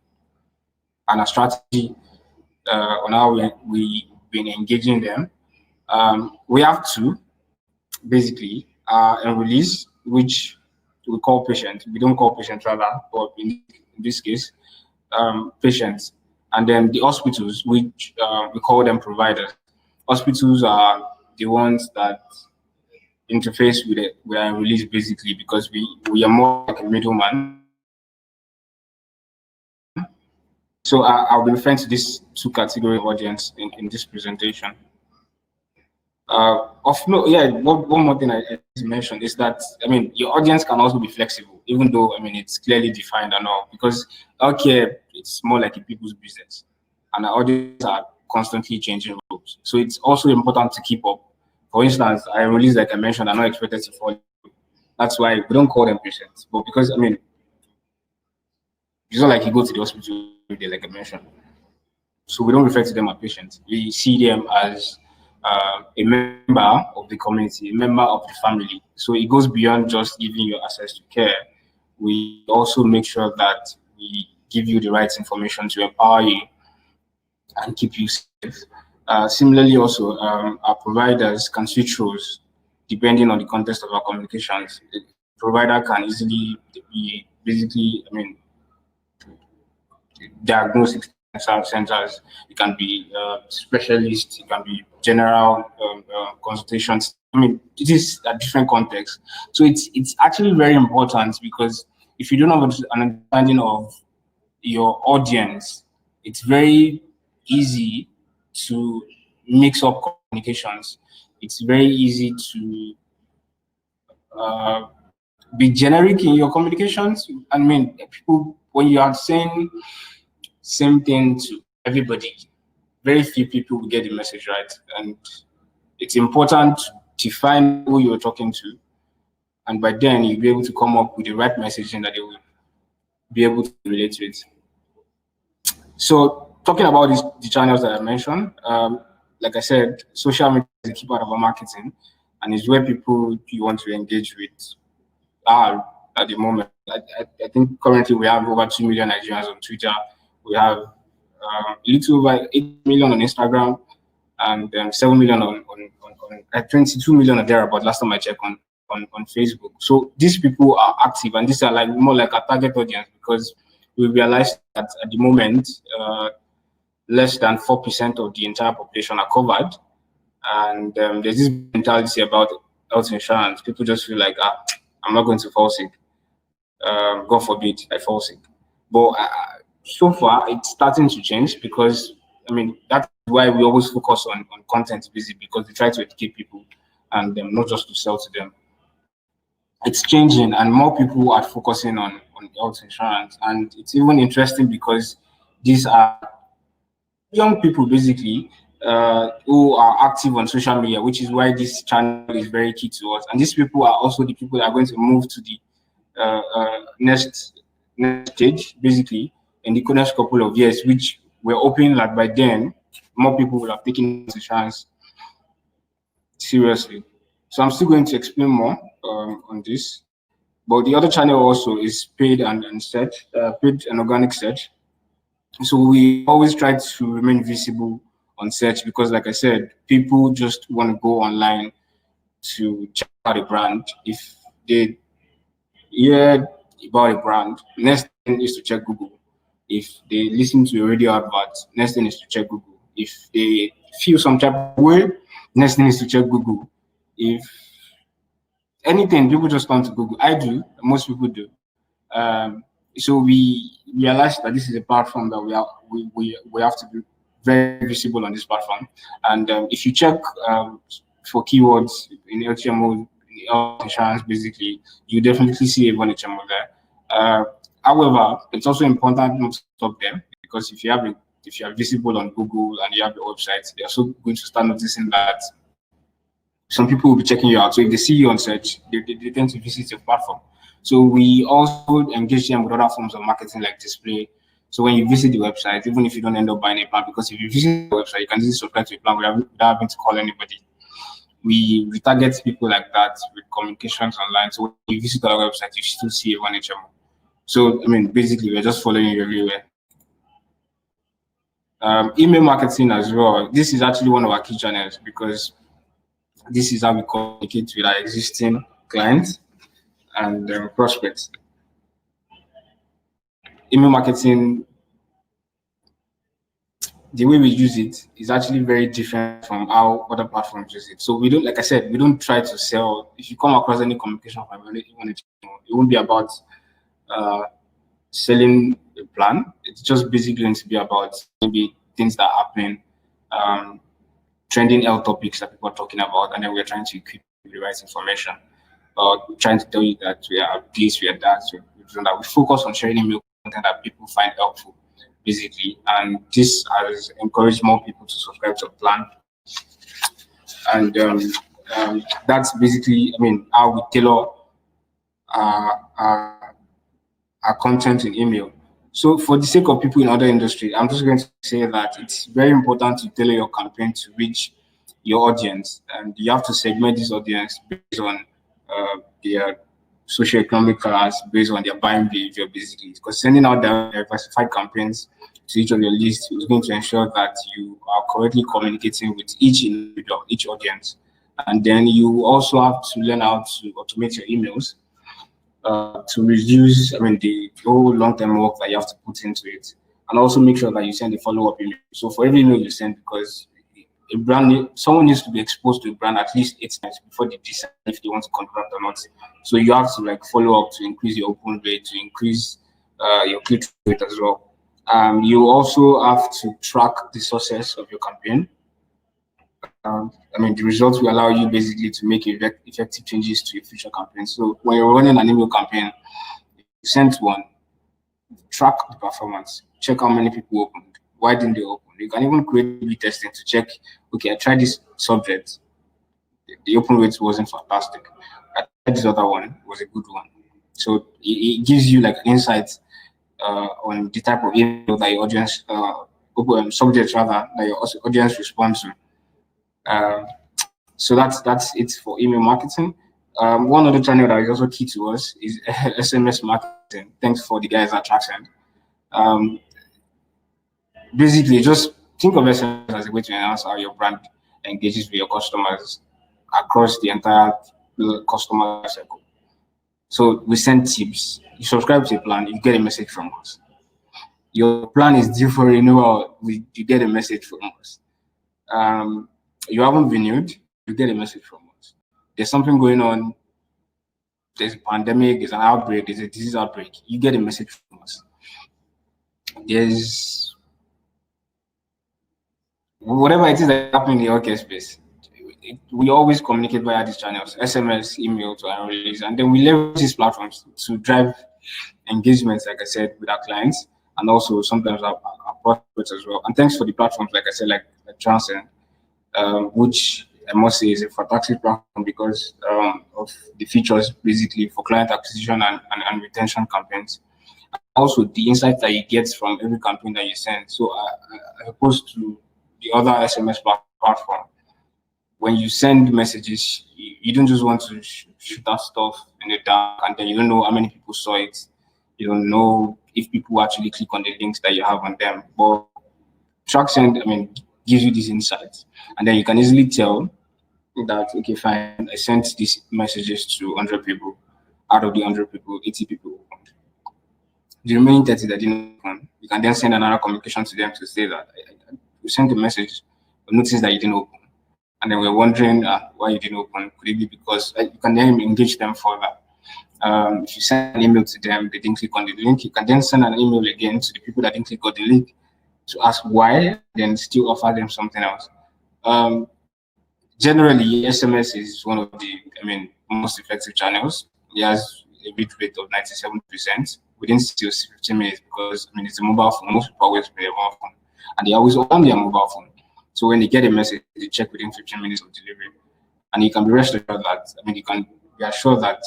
and our strategy on how we've been engaging them. We have two, basically, enrollees, which we call patients. We don't call patients rather, but in this case, patients. And then the hospitals, which we call them providers. Hospitals are the ones that interface with our enrollees, basically, because we are more like a middleman. So I'll be referring to these two categories of audience in this presentation. One more thing I mentioned is that your audience can also be flexible, even though it's clearly defined and all, because healthcare, it's more like a people's business, and our audience are constantly changing roles. So it's also important to keep up. For instance, I release, like I mentioned, are not expected to follow. That's why we don't call them patients, but because it's not like you go to the hospital every day, like I mentioned. So we don't refer to them as patients. We see them as a member of the community, a member of the family. So it goes beyond just giving you access to care. We also make sure that we give you the right information to empower you and keep you safe. Similarly, also, our providers can switch roles depending on the context of our communications. The provider can easily be basically, diagnostics centers. It can be specialists. It can be general consultations. I mean, it is a different context. So it's actually very important, because if you don't have an understanding of your audience, it's very easy to mix up communications. It's very easy to be generic in your communications. I mean, people, when you are saying same thing to everybody, very few people will get the message right. And it's important to define who you're talking to. And by then, you'll be able to come up with the right messaging that they will be able to relate to it. So talking about the channels that I mentioned, like I said, social media is a key part of our marketing, and it's where people you want to engage with are at the moment. I think currently we have over 2 million Nigerians on Twitter. We have a little over 8 million on Instagram, and 7 million on 22 million or thereabout last time I checked on Facebook. So these people are active, and these are like more like a target audience, because we realized that at the moment, less than 4% of the entire population are covered. And there's this mentality about health insurance. People just feel like, I'm not going to fall sick. God forbid I fall sick. But so far, it's starting to change, because, I mean, that's why we always focus on content busy, because we try to educate people and not just to sell to them. It's changing, and more people are focusing on health insurance. And it's even interesting because these are young people, basically, who are active on social media, which is why this channel is very key to us. And these people are also the people that are going to move to the next stage, basically, in the next couple of years, which we're hoping that by then, more people will have taken insurance seriously. So I'm still going to explain more on this. But the other channel also is paid and search, paid and organic search. So we always try to remain visible on search, because, like I said, people just want to go online to check out a brand. If they hear about a brand, next thing is to check Google. If they listen to a radio advert, next thing is to check Google. If they feel some type of way, next thing is to check Google. If anything, people just come to Google. I do, most people do. So we realized that this is a platform that we have to be very visible on this platform. And if you check for keywords in HTML, insurance, basically, you definitely see a HTML there. However, it's also important not to stop there, because if you are visible on Google and you have your website, they're also going to start noticing that some people will be checking you out. So if they see you on search, they tend to visit your platform. So we also engage them with other forms of marketing like display. So when you visit the website, even if you don't end up buying a plan, because if you visit the website, you can easily subscribe to a plan without having to call anybody. We target people like that with communications online. So when you visit our website, you still see a 1HMO. So, I mean, basically, we're just following you everywhere. Email marketing as well. This is actually one of our key channels, because this is how we communicate with our existing clients and prospects. Email marketing, the way we use it is actually very different from how other platforms use it. So we don't, like I said, we don't try to sell. If you come across any communication from it won't be about selling a plan. It's just basically going to be about maybe things that are happening, trending health topics that people are talking about, and then we're trying to equip you with the right information, or trying to tell you that we are this, we are that. So we focus on sharing email content that people find helpful, basically, and this has encouraged more people to subscribe to a plan. And that's basically, I mean, how we tailor our content in email. So for the sake of people in other industries, I'm just going to say that it's very important to tailor your campaign to reach your audience, and you have to segment this audience based on their socioeconomic class, based on their buying behavior, basically. Because sending out diversified campaigns to each of your lists is going to ensure that you are correctly communicating with each individual, each audience. And then you also have to learn how to automate your emails to reduce, I mean, the whole long-term work that you have to put into it. And also make sure that you send a follow-up email. So for every email you send, because a brand, someone needs to be exposed to a brand at least 8 times before they decide if they want to convert or not. So you have to like follow up to increase your open rate, to increase your click rate as well. You also have to track the success of your campaign. I mean, the results will allow you basically to make effective changes to your future campaign. So when you're running an email campaign, you send one, track the performance, check how many people opened, why didn't they open. You can even create A/B testing to check, okay, I tried this subject, the open rate wasn't fantastic. I tried this other one, it was a good one. So it gives you like an insight on the type of email that your audience, subjects rather, that your audience responds to. So that's it for email marketing. One other channel that is also key to us is SMS marketing. Thanks for the guys at Traction. Basically, just think of SMS as a way to enhance how your brand engages with your customers across the entire customer cycle. So we send tips. You subscribe to a plan, you get a message from us. Your plan is due for renewal, you get a message from us. You haven't renewed, you get a message from us. There's something going on, there's a pandemic, there's an outbreak, there's a disease outbreak, you get a message from us. There's whatever it is that happening in the healthcare space, we always communicate via these channels, SMS, email to our release, and then we leverage these platforms to drive engagements, like I said, with our clients, and also sometimes our prospects as well. And thanks for the platforms, like I said, like Transcend, which I must say is a fantastic platform because of the features basically for client acquisition and retention campaigns. Also, the insights that you get from every campaign that you send. So, as opposed to the other SMS platform, when you send messages, you don't just want to shoot that stuff in the dark, and then you don't know how many people saw it. You don't know if people actually click on the links that you have on them. But TrackSend, I mean, gives you these insights, and then you can easily tell that, okay, fine, I sent these messages to 100 people. Out of the 100 people, 80 people opened. The remaining 30 that didn't open, you can then send another communication to them to say that you sent a message, but notice that you didn't open. And then we're wondering why you didn't open. Could it be because you can then engage them further? If you send an email to them, they didn't click on the link, you can then send an email again to the people that didn't click on the link to ask why, then still offer them something else. Generally, SMS is one of the, most effective channels. It has a bit rate of 97% within still 15 minutes because, it's a mobile phone. Most people always play a mobile phone, and they always on their mobile phone. So when they get a message, they check within 15 minutes of delivery. And you can be rest assured that, you can be assured that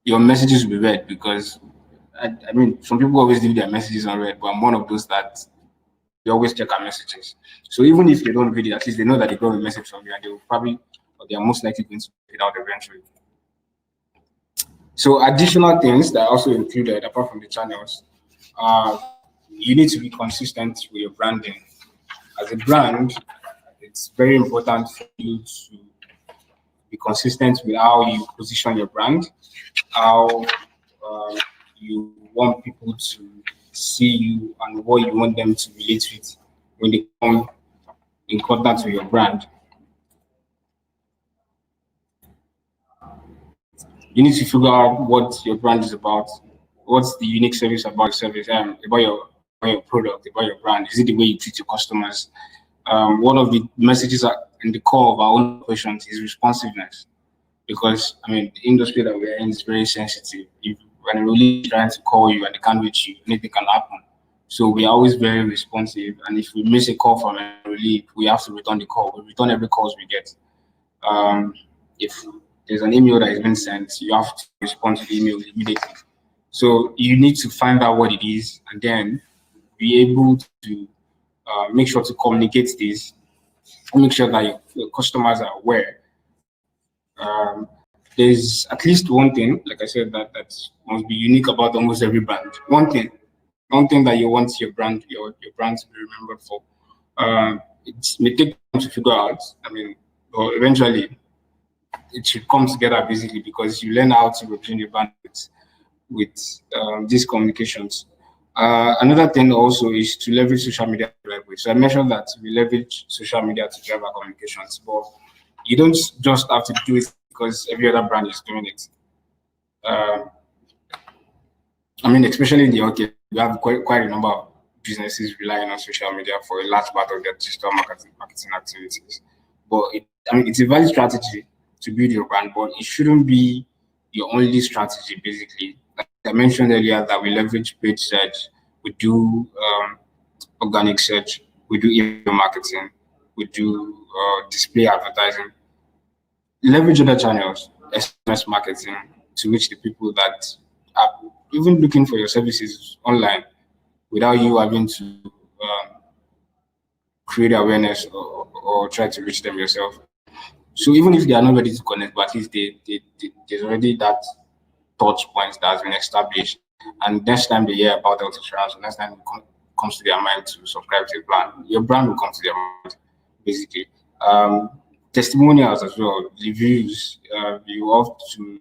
your messages will be read because, some people always leave their messages unread, but I'm one of those that they always check our messages. So even if they don't read it, at least they know that they got a message from you and they will probably, or they are most likely going to put it out eventually. So additional things that are also included apart from the channels, you need to be consistent with your branding. As a brand, it's very important for you to be consistent with how you position your brand, how you want people to see you, and what you want them to relate with when they come in contact with your brand. You need to figure out what your brand is about. What's the unique service about your service, about your product, about your brand? Is it the way you treat your customers? One of the messages in the core of our own operations is responsiveness, because the industry that we're in is very sensitive. When a release is trying to call you and they can't reach you, anything can happen. So we are always very responsive, and if we miss a call from a release, we have to return the call. We return every calls we get. If there's an email that has been sent, you have to respond to the email immediately. So you need to find out what it is and then be able to make sure to communicate this, make sure that your customers are aware. There's at least one thing, like I said, that must be unique about almost every brand. One thing that you want your brand to be remembered for. It may take time to figure out. But eventually it should come together basically because you learn how to represent your brand with these communications. Another thing also is to leverage social media. with. So I mentioned that we leverage social media to drive our communications, but you don't just have to do it because every other brand is doing it. Especially in the UK, we have quite a number of businesses relying on social media for a large part of their digital marketing activities. But it's a valid strategy to build your brand, but it shouldn't be your only strategy, basically. Like I mentioned earlier, that we leverage paid search, we do organic search, we do email marketing, we do display advertising, leverage other channels, SMS marketing, to reach the people that are even looking for your services online without you having to create awareness or try to reach them yourself. So even if they are not ready to connect, but at least there's already that touch point that has been established. And next time they hear about health insurance, next time it comes to their mind to subscribe to a plan, your brand will come to their mind, basically. Testimonials as well, reviews. You have to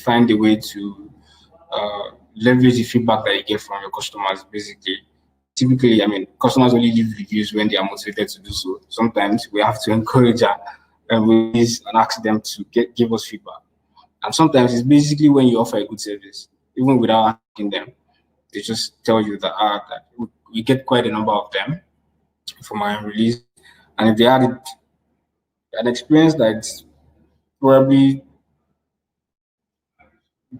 find a way to leverage the feedback that you get from your customers, basically. Typically, customers only leave reviews when they are motivated to do so. Sometimes we have to encourage our employees and ask them to give us feedback. And sometimes it's basically when you offer a good service, even without asking them, they just tell you that we get quite a number of them from our release. And if they had an experience that's probably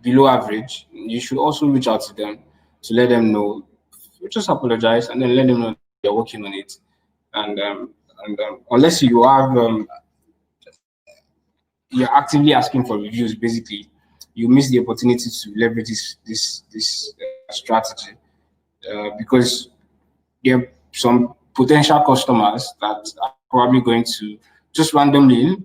below average, you should also reach out to them to let them know. Just apologize and then let them know you're working on it. And unless you have you're actively asking for reviews, basically, you miss the opportunity to leverage this strategy because there are some potential customers that are probably going to just randomly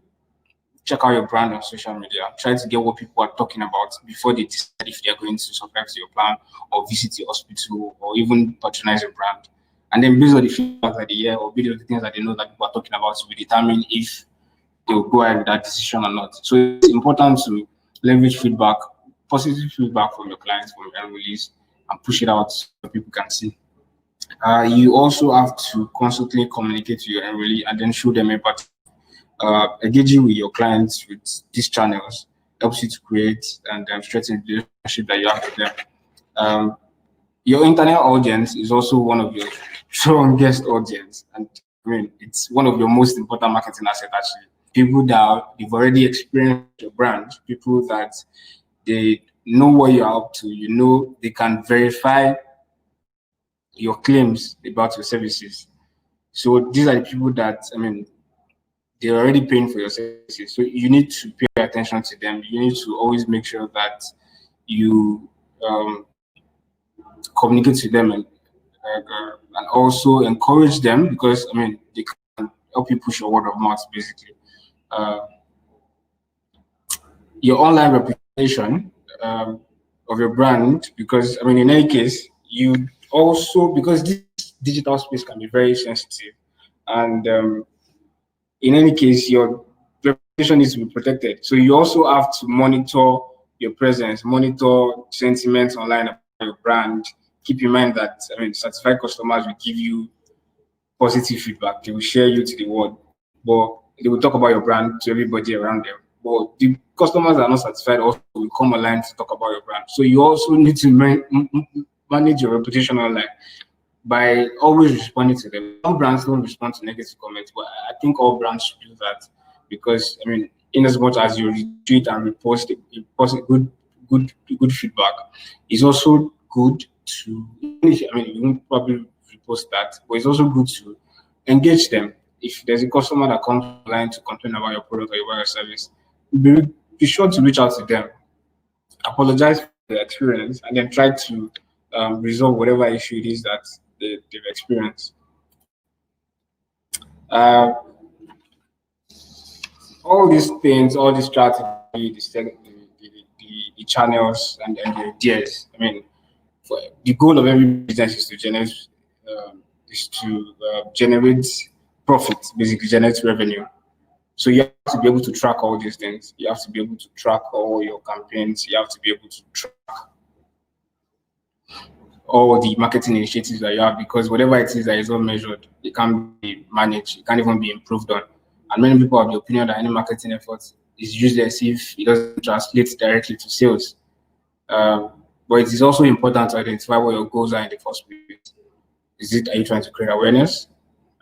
check out your brand on social media, try to get what people are talking about before they decide if they're going to subscribe to your plan or visit your hospital or even patronize your brand. And then based on the feedback that they hear or based on the things that they know that people are talking about, will determine if they will go ahead with that decision or not. So it's important to leverage feedback, positive feedback from your clients, from your employees, and push it out so people can see. You also have to constantly communicate to your employee and then show them empathy. Engaging with your clients with these channels helps you to create and strengthen the relationship that you have with them. Your internet audience is also one of your strongest audience, and it's one of your most important marketing assets. Actually, people that they've already experienced your brand, people that they know what you're up to. They can verify your claims about your services. So these are the people that they're already paying for your services. So you need to pay attention to them. You need to always make sure that you communicate to them and also encourage them because they can help you push your word of mouth, basically. Your online reputation of your brand, because in any case, you also, because this digital space can be very sensitive, and in any case, your reputation needs to be protected. So you also have to monitor your presence, monitor sentiments online about your brand. Keep in mind that certified customers will give you positive feedback. They will share you to the world, but they will talk about your brand to everybody around them. But the customers that are not certified also will come online to talk about your brand. So you also need to manage your reputation online by always responding to them. Some brands don't respond to negative comments, but I think all brands should do that because in as much as you retweet and repost good feedback, it's also good to you won't probably repost that, but it's also good to engage them. If there's a customer that comes online to complain about your product or your service, be sure to reach out to them, apologize for the experience, and then try to resolve whatever issue it is that they've experienced. All these things, all the strategy, the channels, and the ideas. The goal of every business is to generate profit, basically generate revenue. So you have to be able to track all these things. You have to be able to track all your campaigns. You have to be able to track all the marketing initiatives that you have, because whatever it is that is not measured, it can't be managed, it can't even be improved on. And many people have the opinion that any marketing effort is useless if it doesn't translate directly to sales. But it is also important to identify what your goals are in the first place. Are you trying to create awareness?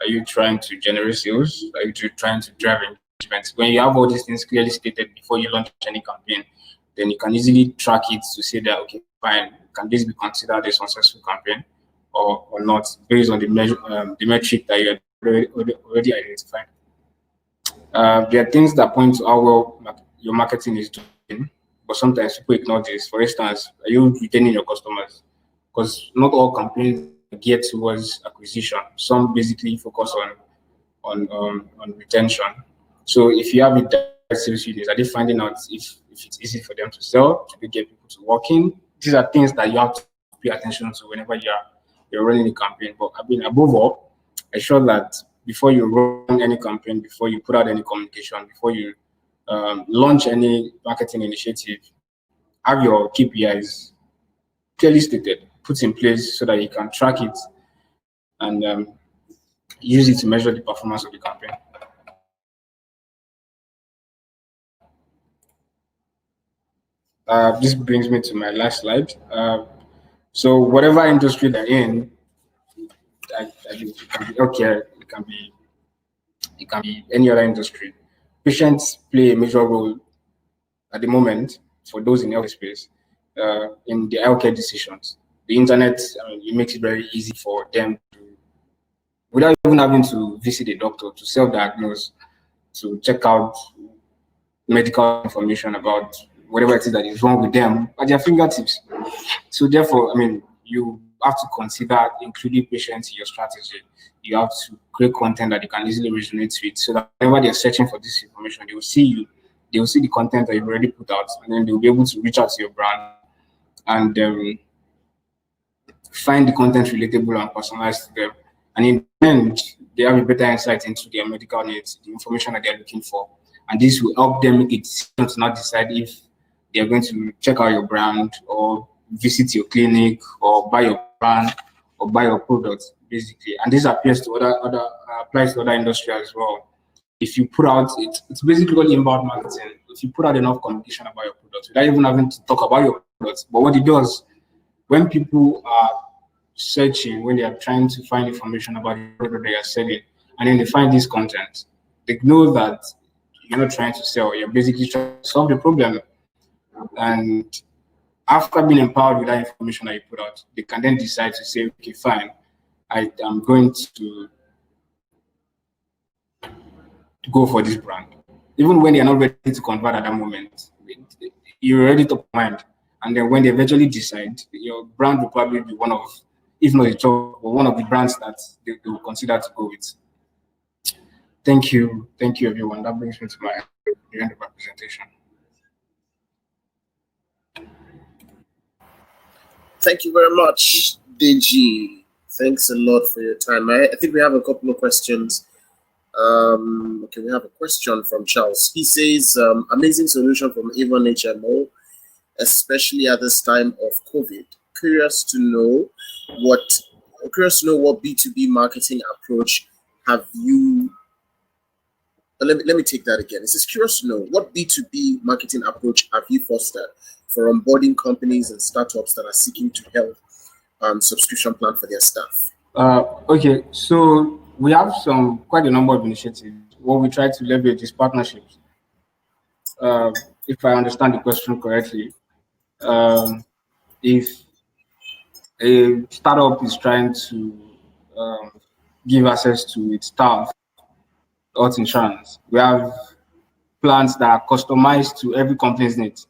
Are you trying to generate sales? Are you trying to drive engagement? When you have all these things clearly stated before you launch any campaign, then you can easily track it to say that, okay, fine, can this be considered a successful campaign or not, based on the measure, the metric that you already identified. There are things that point to how well your marketing is doing, but sometimes people ignore this. For instance, are you retaining your customers? Because not all campaigns geared towards acquisition. Some basically focus on retention. So if you have a direct sales unit, are they finding out if it's easy for them to sell? Do they get people to walk in? These are things that you have to pay attention to whenever you're running a campaign. But I mean, above all, ensure that before you run any campaign, before you put out any communication, before you launch any marketing initiative, have your KPIs clearly stated, put in place so that you can track it and use it to measure the performance of the campaign. This brings me to my last slide. So whatever industry they're in, it can be healthcare, it can be any other industry. Patients play a major role at the moment for those in the health space in the healthcare decisions. The internet, it makes it very easy for them to, without even having to visit a doctor, to self-diagnose, to check out medical information about whatever it is that is wrong with them at their fingertips. So therefore, I mean, you have to consider including patients in your strategy. You have to create content that they can easily resonate with, so that whenever they're searching for this information, they will see you, they will see the content that you've already put out, and then they'll be able to reach out to your brand and find the content relatable and personalized to them. And in the end, they have a better insight into their medical needs, the information that they're looking for. And this will help them make a decision to not decide if they're going to check out your brand or visit your clinic or buy your brand or buy your products, basically. And this applies to applies to other industries as well. If you put out, it's basically inbound marketing. If you put out enough communication about your products without even having to talk about your products, but what it does, when people are searching, when they are trying to find information about the product they are selling, and then they find this content, they know that you're not trying to sell, you're basically trying to solve the problem. And after being empowered with that information that you put out, they can then decide to say, okay, fine, I am going to go for this brand. Even when they're not ready to convert at that moment, you're already top of mind. And then when they eventually decide, your brand will probably be one of, if not the top, or one of the brands that they will consider to go with. Thank you everyone. That brings me to the end of my presentation. Thank you very much, Deji. Thanks a lot for your time. I think we have a couple of questions. Okay, we have a question from Charles. He says, amazing solution from Avon HMO, especially at this time of COVID. Curious to know what B2B marketing approach have you. Let me take that again. It says, curious to know what B2B marketing approach have you fostered for onboarding companies and startups that are seeking to help subscription plan for their staff? Okay, so we have quite a number of initiatives. What we try to leverage is partnerships. If I understand the question correctly, if a startup is trying to give access to its staff health insurance, we have plans that are customized to every company's needs.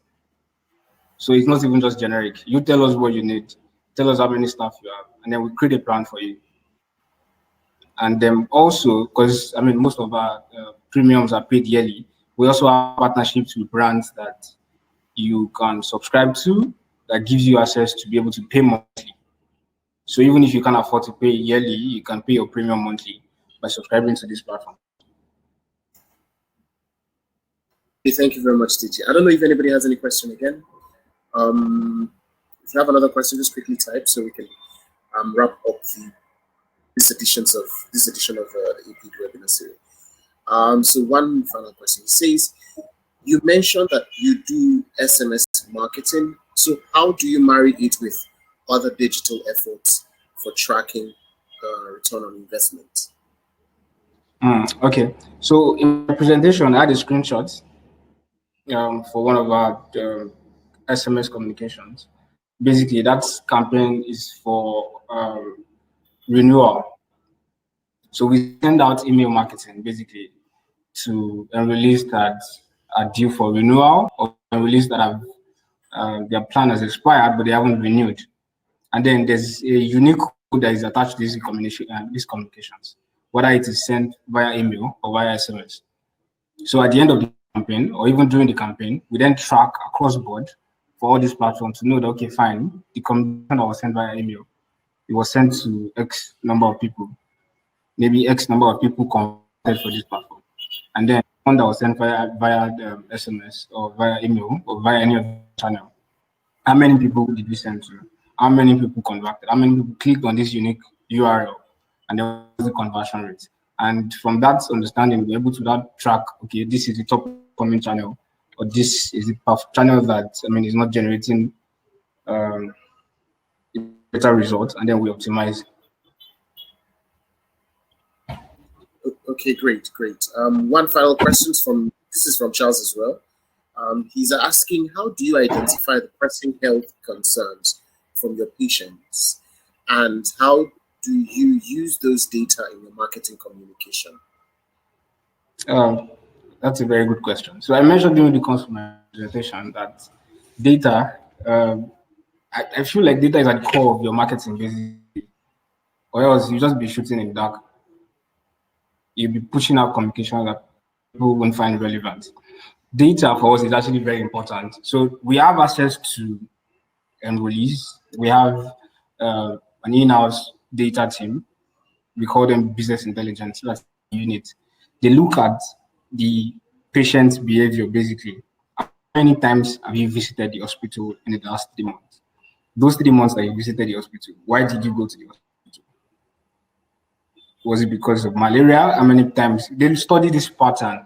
So it's not even just generic. You tell us what you need, tell us how many staff you have, and then we create a plan for you. And then also, because I mean, most of our premiums are paid yearly, we also have partnerships with brands that you can subscribe to that gives you access to be able to pay monthly. So even if you can't afford to pay yearly, you can pay your premium monthly by subscribing to this platform. Thank you very much, TJ. I don't know if anybody has any question again. If you have another question, just quickly type so we can wrap up this edition of the APID webinar series. So one final question. It says, you mentioned that you do SMS marketing. So how do you marry it with other digital efforts for tracking return on investment? Okay, so in my presentation, I had a screenshot for one of our SMS communications. Basically, that campaign is for renewal. So we send out email marketing basically to enrollees that are due for renewal, or enrollees that have their plan has expired but they haven't renewed. And then there's a unique code that is attached to these communications, whether it is sent via email or via SMS. So at the end of the campaign, or even during the campaign, we then track across board for all these platforms to know that, okay, fine, the communication that was sent via email, it was sent to X number of people. Maybe X number of people converted for this platform. And then one that was sent via SMS or via email or via any other channel, how many people did we send to? How many people converted? How many people clicked on this unique URL? And then what's the conversion rate? And from that understanding, we're able to now track, okay, this is the top performing channel, or this is the channel that, is not generating better results, and then we optimize. Okay, great. One final question this is from Charles as well. He's asking, how do you identify the pressing health concerns from your patients, and how do you use those data in your marketing communication? That's a very good question. So I mentioned during the course of my presentation that data, I feel like data is at the core of your marketing, basically, or else you just be shooting in the dark. You'll be pushing out communication that people won't find relevant. Data for us is actually very important. So we have access to enrollees. We have an in-house data team. We call them business intelligence. That's the unit. They look at the patient's behavior, basically. How many times have you visited the hospital in the last 3 months? Those 3 months that you visited the hospital, why did you go to the hospital? Was it because of malaria? How many times? They study this pattern.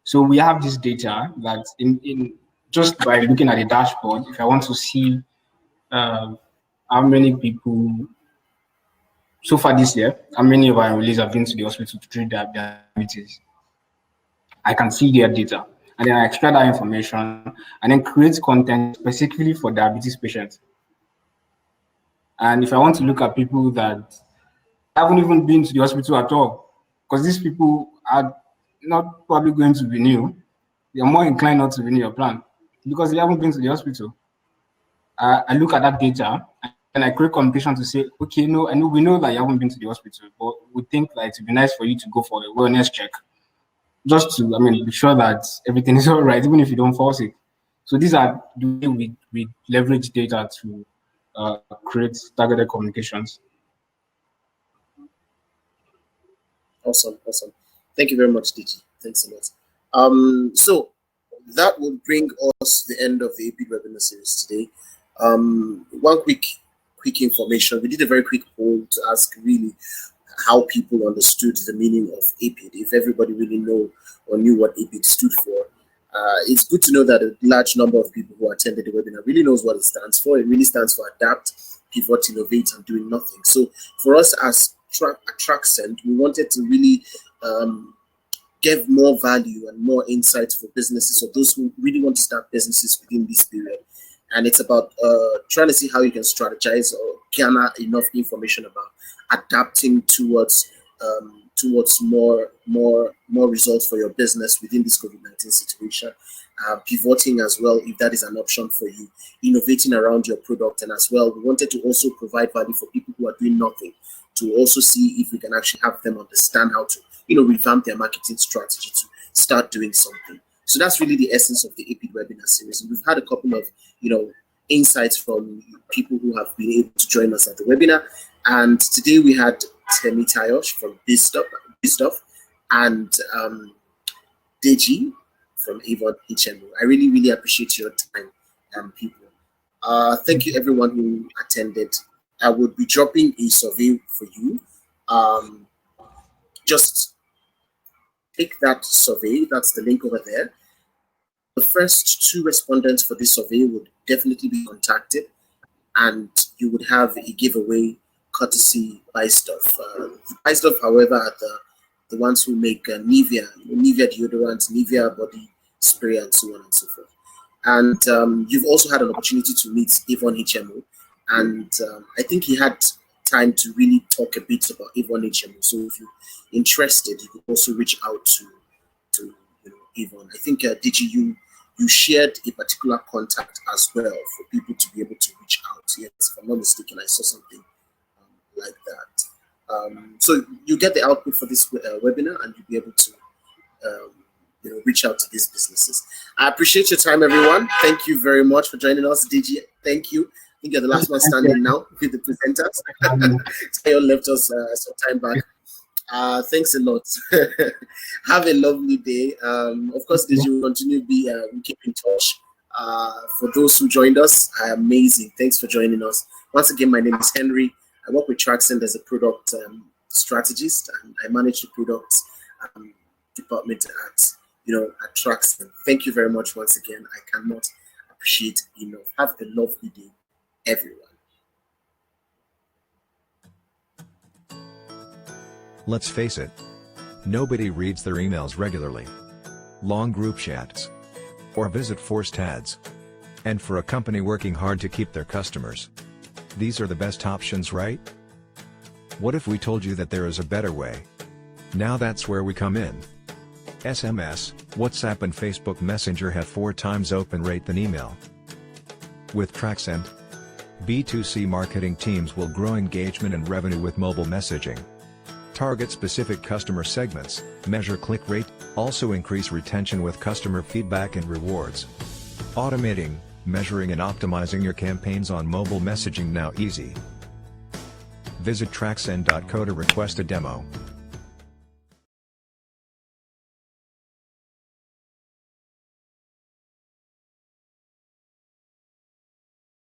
So we have this data that in just by looking at the dashboard, if I want to see how many people so far this year, how many of our enrollees have been to the hospital to treat their diabetes, I can see their data. And then I extract that information and then create content specifically for diabetes patients. And if I want to look at people that haven't even been to the hospital at all, because these people are not probably going to renew, they're more inclined not to renew your plan because they haven't been to the hospital. I look at that data and I create communication to say, okay, no, I know we know that you haven't been to the hospital, but we think that it would be nice for you to go for a wellness check, just to, be sure that everything is all right, even if you don't fall sick. So these are the way we leverage data to create targeted communications. Awesome. Thank you very much, DG. Thanks a lot. So that will bring us the end of the APID webinar series today. One quick information. We did a very quick poll to ask really how people understood the meaning of APID, if everybody really knew what APID stood for. It's good to know that a large number of people who attended the webinar really knows what it stands for. It really stands for adapt, pivot, innovate, and doing nothing. So for us as Tracksend, we wanted to really give more value and more insights for businesses, or those who really want to start businesses within this period. And it's about trying to see how you can strategize or garner enough information about adapting towards more results for your business within this COVID-19 situation, pivoting as well if that is an option for you, innovating around your product, and as well we wanted to also provide value for people who are doing nothing, to also see if we can actually have them understand how to revamp their marketing strategy to start doing something. So that's really the essence of the APID webinar series. And we've had a couple of insights from people who have been able to join us at the webinar. And today we had Temi Tayosh from BizStuff and Deji from Avon HMO. I really appreciate your time, people. Thank you everyone who attended, I would be dropping a survey for you. Just take that survey. That's the link over there. The first 2 respondents for this survey would definitely be contacted, and you would have a giveaway courtesy Buy Stuff. Buy Stuff, however, are the ones who make Nivea deodorant, Nivea body spray, and so on and so forth. And you've also had an opportunity to meet Yvonne HMO, and I think he had time to really talk a bit about Yvonne HMO. So if you're interested, you could also reach out to Yvonne. I think DG, you shared a particular contact as well for people to be able to reach out. Yes, if I'm not mistaken, I saw something like that. So you get the output for this webinar, and you'll be able to reach out to these businesses. I appreciate your time, everyone. Thank you very much for joining us, DG. Thank you. I think you're the last one standing now with the presenters. Tayo left us some time back. Thanks a lot. Have a lovely day. Of course, DG will continue to be keep in touch. For those who joined us, amazing. Thanks for joining us. Once again, my name is Henry. I work with Traxcend as a product strategist, and I manage the products department at Traxcend. Thank you very much once again. I cannot appreciate enough. Have a lovely day, everyone. Let's face it, nobody reads their emails regularly. Long group chats. Or visit forced ads. And for a company working hard to keep their customers, these are the best options, right? What if we told you that there is a better way? Now that's where we come in. SMS, WhatsApp and Facebook Messenger have 4 times open rate than email. With Traxcend, B2C marketing teams will grow engagement and revenue with mobile messaging. Target specific customer segments, measure click rate, also increase retention with customer feedback and rewards. Automating, measuring and optimizing your campaigns on mobile messaging now easy. Visit Traxcend.co to request a demo.